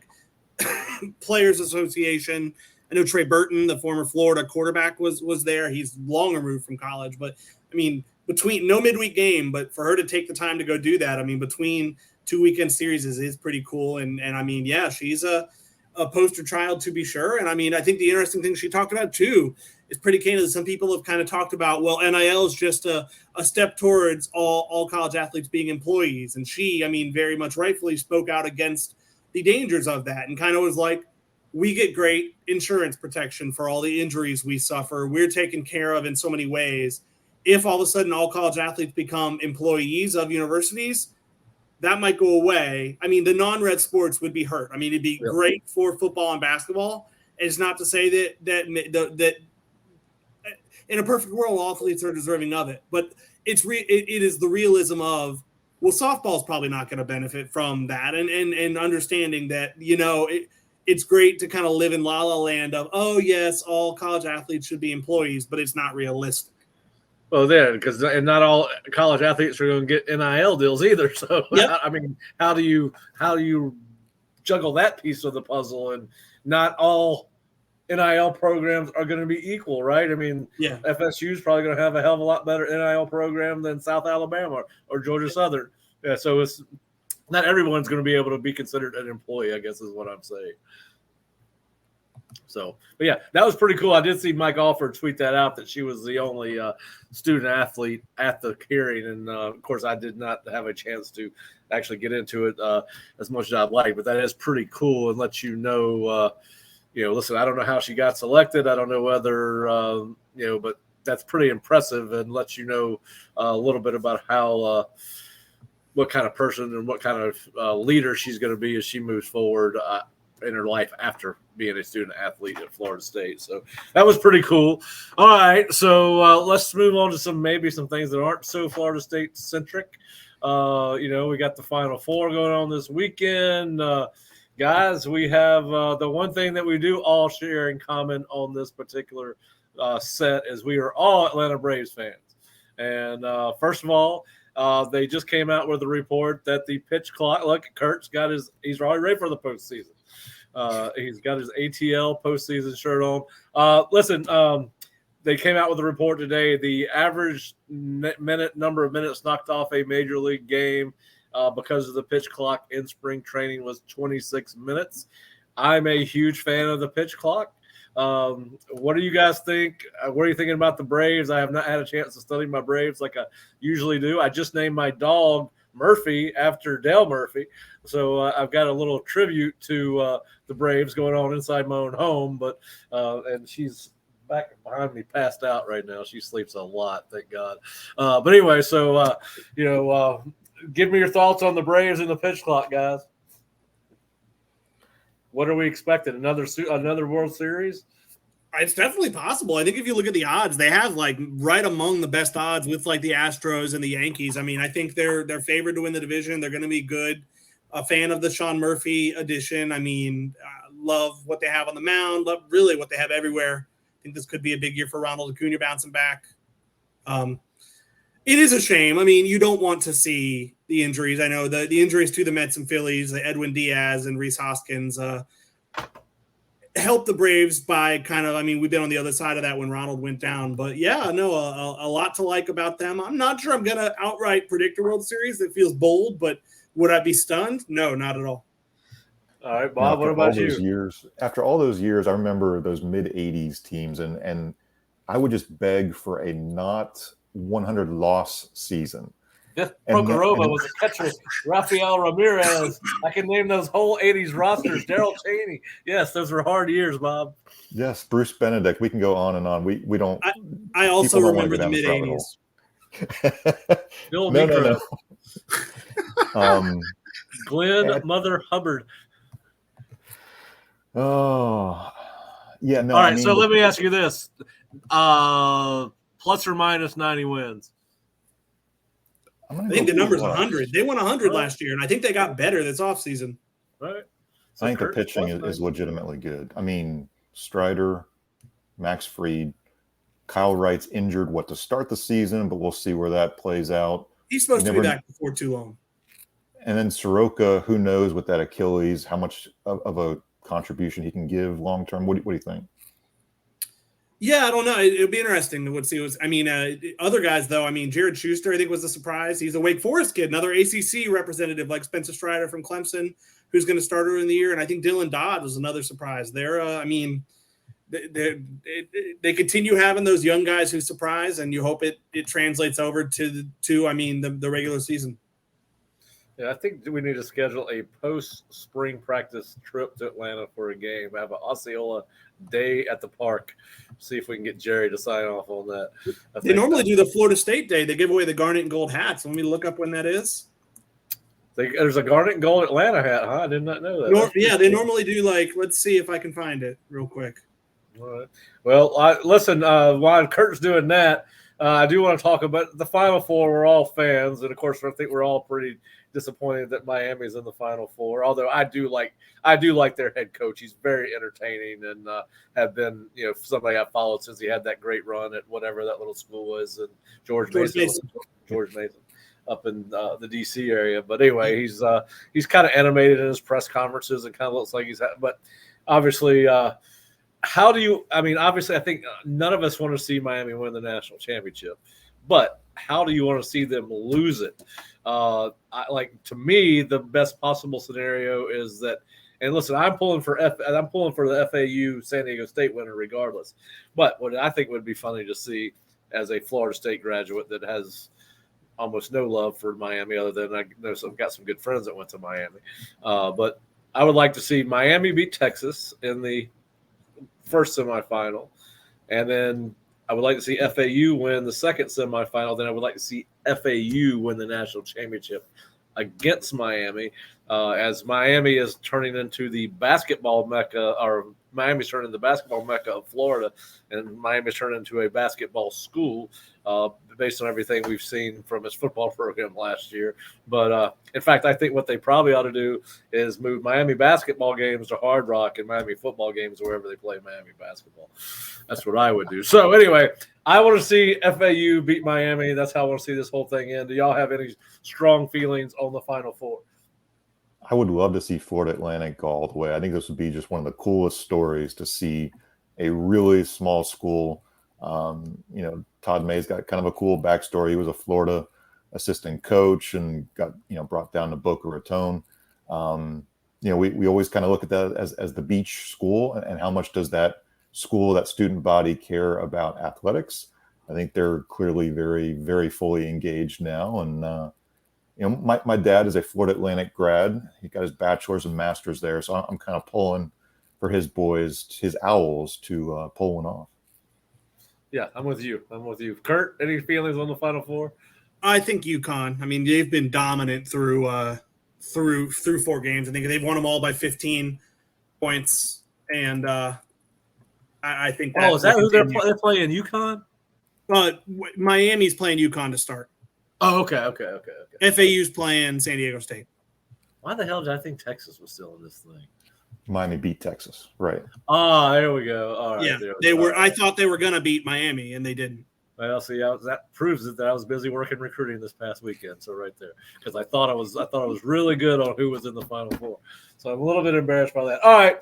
Players Association. I know Trey Burton, the former Florida quarterback, was there. He's long removed from college, but I mean, between no midweek game, but for her to take the time to go do that, I mean, between 2 weekend series is pretty cool. And I mean, yeah, she's a poster child to be sure. And I mean, I think the interesting thing she talked about too is pretty candid. Some people have kind of talked about, well, NIL is just a step towards all college athletes being employees. And she, I mean, very much rightfully spoke out against the dangers of that and kind of was like, we get great insurance protection for all the injuries we suffer. We're taken care of in so many ways. If all of a sudden all college athletes become employees of universities, that might go away. I mean, the non-red sports would be hurt. I mean, it'd be great for football and basketball. It's not to say that in a perfect world, all athletes are deserving of it. But it is the realism of, well, softball's probably not going to benefit from that. And understanding that, it's great to kind of live in la la land of, oh, yes, all college athletes should be employees, but it's not realistic. Well, then, because not all college athletes are going to get NIL deals either. So, I mean, how do you juggle that piece of the puzzle? And not all NIL programs are going to be equal, right? I mean, FSU is probably going to have a hell of a lot better NIL program than South Alabama or Georgia Southern. Yeah, so it's not everyone's going to be able to be considered an employee, I guess is what I'm saying. So, but yeah, that was pretty cool. I did see Mike Alford tweet that out, that she was the only student athlete at the hearing. And of course, I did not have a chance to actually get into it as much as I'd like, but that is pretty cool and lets you know, listen, I don't know how she got selected. I don't know whether, but that's pretty impressive and lets you know a little bit about how, what kind of person and what kind of leader she's going to be as she moves forward in her life after being a student athlete at Florida State. So that was pretty cool. All right. So let's move on to some things that aren't so Florida State centric. We got the Final Four going on this weekend. Guys, we have the one thing that we do all share in common on this particular set is we are all Atlanta Braves fans. And first of all, they just came out with a report that the pitch clock, look, Kurt's he's already ready for the postseason. He's got his ATL postseason shirt on. Listen, they came out with a report today. The average number of minutes knocked off a major league game because of the pitch clock in spring training was 26 minutes. I'm a huge fan of the pitch clock. What do you guys think? What are you thinking about the Braves? I have not had a chance to study my Braves like I usually do. I just named my dog Murphy after Dale Murphy. So I've got a little tribute to the Braves going on inside my own home. But and she's back behind me, passed out right now. She sleeps a lot, thank God. But anyway, so give me your thoughts on the Braves and the pitch clock, guys. What are we expecting? Another World Series? It's definitely possible. I think if you look at the odds, they have like right among the best odds with like the Astros and the Yankees. I mean, I think they're favored to win the division. They're going to be good. A fan of the Sean Murphy edition. I mean, love what they have on the mound. Love really what they have everywhere. I think this could be a big year for Ronald Acuna bouncing back. It is a shame. I mean, you don't want to see the injuries. I know the injuries to the Mets and Phillies, the Edwin Diaz and Rhys Hoskins, helped the Braves by we've been on the other side of that when Ronald went down. But yeah, no, a lot to like about them. I'm not sure I'm going to outright predict a World Series. That feels bold, but would I be stunned? No, not at all. All right, Bob, what about you? After all those years, I remember those mid-'80s teams, and I would just beg for a not 100 loss season. Just Prokhorova was a catcher. Rafael Ramirez. I can name those whole 80s rosters. Darrell Chaney. Yes, those were hard years, Bob. Yes, Bruce Benedict. We can go on and on. We don't. I also remember the mid-'80s. No. Glenn Mother Hubbard. Oh, yeah. No. All right. So let me ask you this: plus or minus 90 wins. I think the number's 100. They won 100 last year, and I think they got better this offseason. Right. So I think the pitching is legitimately good. I mean, Strider, Max Fried, Kyle Wright's injured to start the season, but we'll see where that plays out. He's supposed to be back before too long. And then Soroka, who knows with that Achilles, how much of a contribution he can give long term. What do you think? Yeah, I don't know. It'll be interesting to see. Other guys, though, Jared Schuster, I think, was a surprise. He's a Wake Forest kid, another ACC representative like Spencer Strider from Clemson, who's going to start early in the year. And I think Dylan Dodd was another surprise. They continue having those young guys who surprise, and you hope it translates over to the regular season. Yeah, I think we need to schedule a post-spring practice trip to Atlanta for a game. Have an Osceola day at the park. See if we can get Jerry to sign off on that. They normally do the Florida State day. They give away the garnet and gold hats. Let me look up when that is. There's a garnet and gold Atlanta hat, huh? I did not know that. They normally do let's see if I can find it real quick. All right. Well, listen, while Kurt's doing that, I do want to talk about the Final Four. We're all fans, and of course, I think we're all pretty disappointed that Miami's in the Final Four. Although I do like their head coach. He's very entertaining and have been somebody I've followed since he had that great run at whatever that little school was, and George Mason up in the DC area. But anyway, he's kind of animated in his press conferences and kind of looks like but obviously. Obviously, I think none of us want to see Miami win the national championship, but how do you want to see them lose it? To me, the best possible scenario is that And listen, I'm pulling for the FAU San Diego State winner regardless. But what I think would be funny to see as a Florida State graduate that has almost no love for Miami, other than I know got some good friends that went to Miami. But I would like to see Miami beat Texas in the first semifinal, and then I would like to see FAU win the second semifinal. Then I would like to see FAU win the national championship against Miami, as Miami is turning into the basketball mecca, or Miami's turning into the basketball mecca of Florida, and Miami's turning into a basketball school based on everything we've seen from its football program last year. But in fact, I think what they probably ought to do is move Miami basketball games to Hard Rock and Miami football games wherever they play Miami basketball. That's what I would do. So anyway, I want to see FAU beat Miami. That's how I want to see this whole thing end. Do y'all have any strong feelings on the Final Four? I would love to see Florida Atlantic go all the way. I think this would be just one of the coolest stories to see a really small school. Todd May's got kind of a cool backstory. He was a Florida assistant coach and got, brought down to Boca Raton. We always kind of look at that as the beach school, and how much does that school, that student body, care about athletics. I think they're clearly very, very fully engaged now. And, my dad is a Florida Atlantic grad. He got his bachelor's and master's there. So I'm kind of pulling for his boys, his Owls, to pull one off. Yeah, I'm with you. Curt, any feelings on the Final Four? I think UConn. I mean, they've been dominant through 4 games. I think they've won them all by 15 points. And I think that. Oh, is that who they're playing? UConn? Miami's playing UConn to start. Oh, okay. FAU's playing San Diego State. Why the hell did I think Texas was still in this thing? Miami beat Texas, right? Ah, there we go. All right. Yeah, they were. I thought they were going to beat Miami, and they didn't. Well, see, that proves it that I was busy working recruiting this past weekend. So right there, because I thought I was really good on who was in the Final Four. So I'm a little bit embarrassed by that. All right.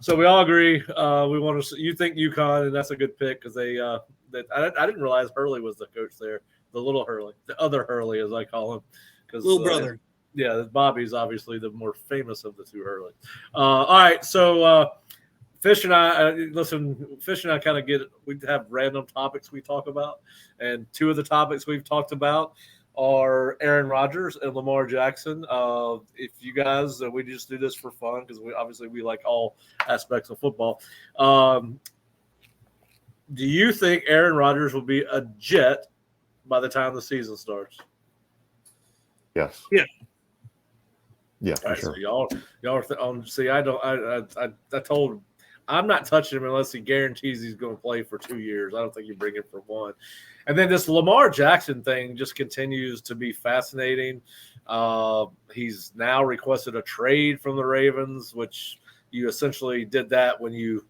So we all agree. We want to. You think UConn, and that's a good pick because they. I didn't realize Hurley was the coach there. The little Hurley, the other Hurley, as I call him, because little brother. Yeah, Bobby's obviously the more famous of the two Hurleys. All right, so Fish and I kind of we have random topics we talk about, and 2 of the topics we've talked about are Aaron Rodgers and Lamar Jackson. If you guys, we just do this for fun because we like all aspects of football. Do you think Aaron Rodgers will be a Jet by the time the season starts? Yes. Yeah. Yeah, for right, sure. So y'all are see, I told him I'm not touching him unless he guarantees he's going to play for 2 years. I don't think you bring him for 1. And then this Lamar Jackson thing just continues to be fascinating. He's now requested a trade from the Ravens, which you essentially did that when you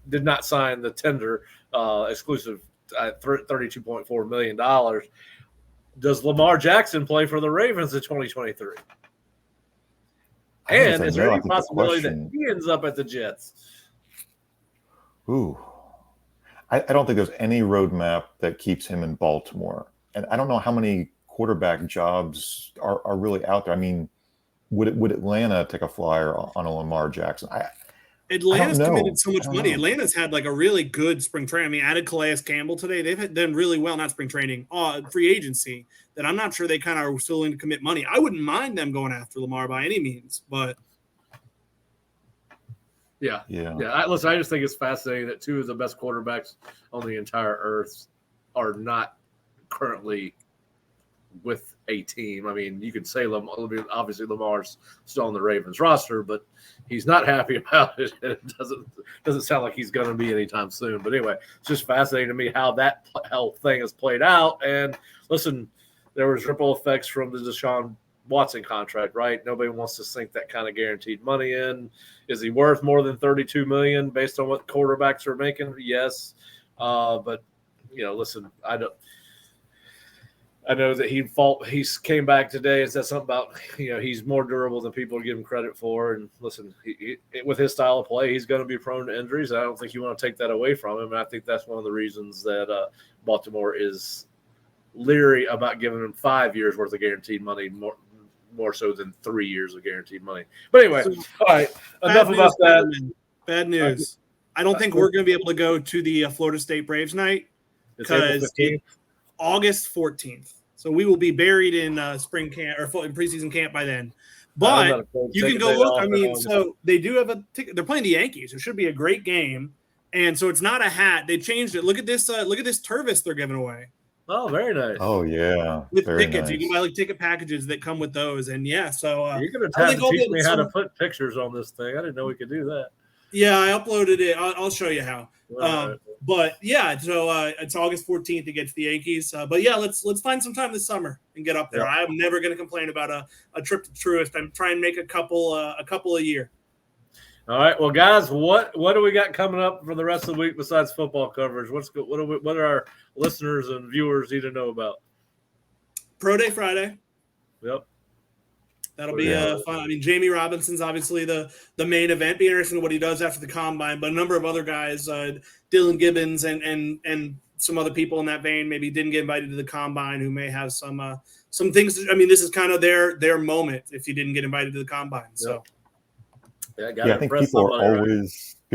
did not sign the tender exclusive at $32.4 million. Does Lamar Jackson play for the Ravens in 2023? And is there any possibility that he ends up at the Jets? Ooh. I don't think there's any roadmap that keeps him in Baltimore. And I don't know how many quarterback jobs are really out there. I mean, would Atlanta take a flyer on a Lamar Jackson? Atlanta's committed so much money. Atlanta's had like a really good spring training. I mean, added Calais Campbell today. They've done really well, not spring training, free agency, that I'm not sure they kind of are still willing to commit money. I wouldn't mind them going after Lamar by any means, but. Yeah. I just think it's fascinating that 2 of the best quarterbacks on the entire earth are not currently with a team. I mean, you could say obviously Lamar's still on the Ravens roster, but he's not happy about it. It doesn't sound like he's going to be anytime soon. But anyway, it's just fascinating to me how that whole thing has played out. And listen, there was ripple effects from the Deshaun Watson contract, right? Nobody wants to sink that kind of guaranteed money in. Is he worth more than $32 million based on what quarterbacks are making? Yes, but listen, I know that he came back today and said something about he's more durable than people give him credit for. And listen, with his style of play, he's going to be prone to injuries. I don't think you want to take that away from him. And I think that's one of the reasons that Baltimore is leery about giving him 5 years worth of guaranteed money more so than 3 years of guaranteed money. But anyway, all right, enough about that. Bad news. I don't think we're going to be able to go to the Florida State Braves night because August 14th. So we will be buried in spring camp or in preseason camp by then. But you can go look. I mean, so they do have a ticket. They're playing the Yankees. It should be a great game. And so it's not a hat. They changed it. Look at this. Look at this Tervis they're giving away. Oh, very nice. Oh, yeah. With tickets. Nice. You can buy like ticket packages that come with those. And so you're going to have to teach me how to put pictures on this thing. I didn't know we could do that. Yeah, I uploaded it. I'll show you how. But yeah, so it's August 14th against the Yankees. But yeah, let's find some time this summer and get up there. Yeah. I'm never going to complain about a trip to Truist. I'm trying to make a couple a year. All right, well, guys, what do we got coming up for the rest of the week besides football coverage? What are our listeners and viewers need to know about? Pro Day Friday. Yep. That'll be fun. I mean, Jamie Robinson's obviously the main event. Be interesting what he does after the combine. But a number of other guys, Dylan Gibbons and some other people in that vein, maybe didn't get invited to the combine, who may have some things. I mean, this is kind of their moment if you didn't get invited to the combine. So, I think people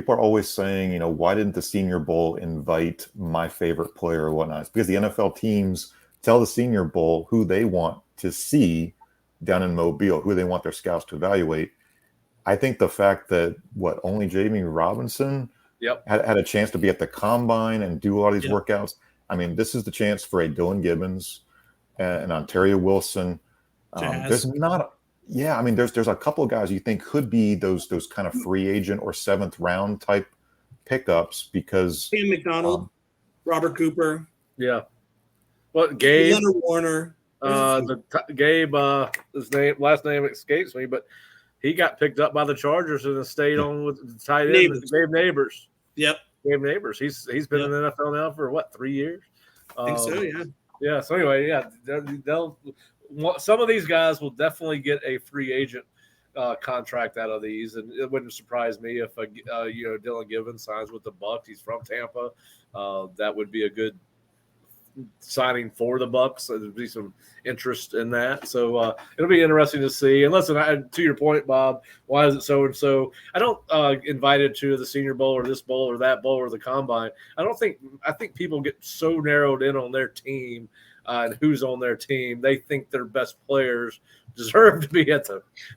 are always saying, why didn't the Senior Bowl invite my favorite player or whatnot? It's because the NFL teams tell the Senior Bowl who they want to see down in Mobile, who they want their scouts to evaluate. I think the fact that only Jamie Robinson had a chance to be at the combine and do all these workouts. I mean, this is the chance for a Dylan Gibbons and Ontario Wilson. There's a couple of guys you think could be those kind of free agent or seventh round type pickups because Cam McDonald, Robert Cooper. Yeah. What Gabe? Leonard Warner. Gabe, his last name escapes me, but he got picked up by the Chargers and stayed on with the tight end, Gabe Neighbors. Yep, Gabe Neighbors. He's been in the NFL now for 3 years? I think so. Yeah. Yeah. So anyway, they'll some of these guys will definitely get a free agent contract out of these, and it wouldn't surprise me if Dylan Gibbons signs with the Bucs. He's from Tampa. That would be a good signing for the Bucs. So there'd be some interest in that. So it'll be interesting to see. And listen, to your point, Bob, why is it so and so? I don't invited to the Senior Bowl or this bowl or that bowl or the combine. I think people get so narrowed in on their team and who's on their team. They think their best players deserve to be at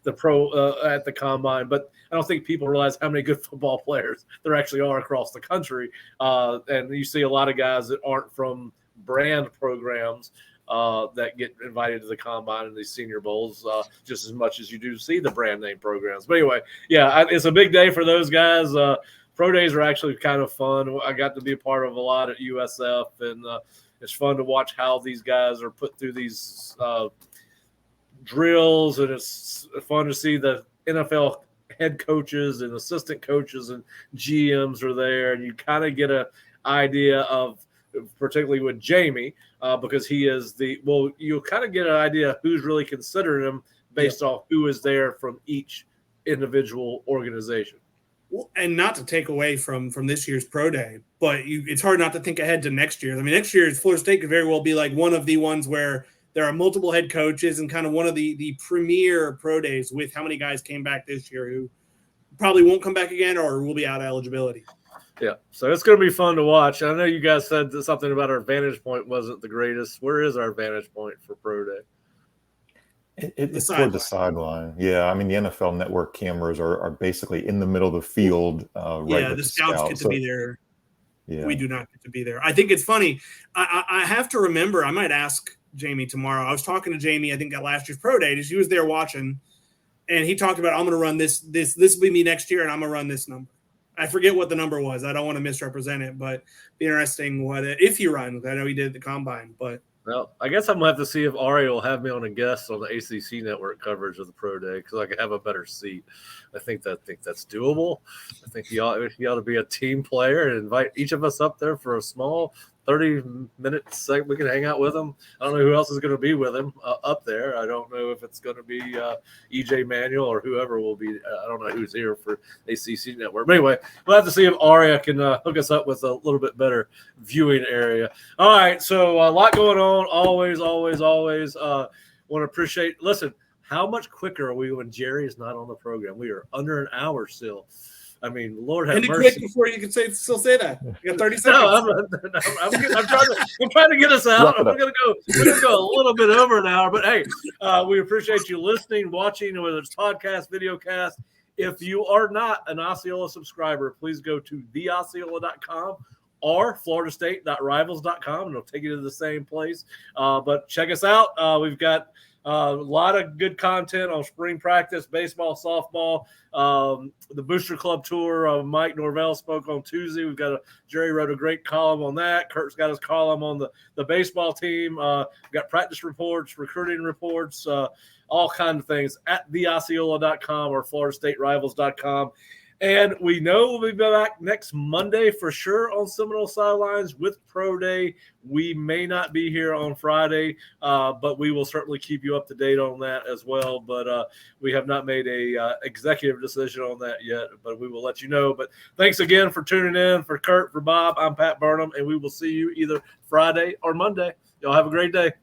the pro at the combine, but I don't think people realize how many good football players there actually are across the country. And you see a lot of guys that aren't from brand programs that get invited to the combine and these Senior Bowls just as much as you do see the brand name programs. But anyway, it's a big day for those guys. Pro days are actually kind of fun. I got to be a part of a lot at USF, and it's fun to watch how these guys are put through these drills, and it's fun to see the NFL head coaches and assistant coaches and GMs are there, and you kind of get an idea of, particularly with Jamie, because he is you'll kind of get an idea who's really considering him based off who is there from each individual organization. Well, and not to take away from this year's pro day, but it's hard not to think ahead to next year. I mean, next year's Florida State could very well be like one of the ones where there are multiple head coaches and kind of one of the premier pro days with how many guys came back this year who probably won't come back again or will be out of eligibility. Yeah, so it's going to be fun to watch. I know you guys said something about our vantage point wasn't the greatest. Where is our vantage point for pro day? It's toward the sideline. Yeah, I mean, the NFL Network cameras are basically in the middle of the field. Right, the scouts get to be there. Yeah. We do not get to be there. I think it's funny. I have to remember, I might ask Jamie tomorrow. I was talking to Jamie, I think, at last year's pro day. She was there watching, and he talked about, I'm going to run this will be me next year, and I'm going to run this number. I forget what the number was. I don't want to misrepresent it, but be interesting if he runs. I know he did at the combine, but. Well, I guess I'm going to have to see if Ari will have me on a guest on the ACC network coverage of the pro day because I could have a better seat. I think that's doable. I think he ought to be a team player and invite each of us up there for a small 30-minute segment. We can hang out with him. I don't know who else is going to be with him up there. I don't know if it's going to be EJ Manuel or whoever will be. I don't know who's here for ACC network. But anyway, we'll have to see if Aria can hook us up with a little bit better viewing area. All right, so a lot going on. Always want to appreciate. Listen, how much quicker are we when Jerry is not on the program? We are under an hour still. I mean, Lord have Any mercy. quick before you can still say that. You got 30 seconds. No, I'm trying to get us out. We're gonna go a little bit over an hour, but hey, we appreciate you listening, watching, whether it's podcast, video cast. If you are not an Osceola subscriber, please go to theosceola.com or floridastate.rivals.com, and it'll take you to the same place. But check us out. We've got a lot of good content on spring practice, baseball, softball, the Booster Club tour. Mike Norvell spoke on Tuesday. Jerry wrote a great column on that. Kurt's got his column on the baseball team. We've got practice reports, recruiting reports, all kinds of things at theosceola.com or floridastaterivals.com. And we know we'll be back next Monday for sure on Seminole Sidelines with Pro Day. We may not be here on Friday, but we will certainly keep you up to date on that as well. But we have not made a executive decision on that yet, but we will let you know. But thanks again for tuning in. For Kurt, for Bob, I'm Pat Burnham, and we will see you either Friday or Monday. Y'all have a great day.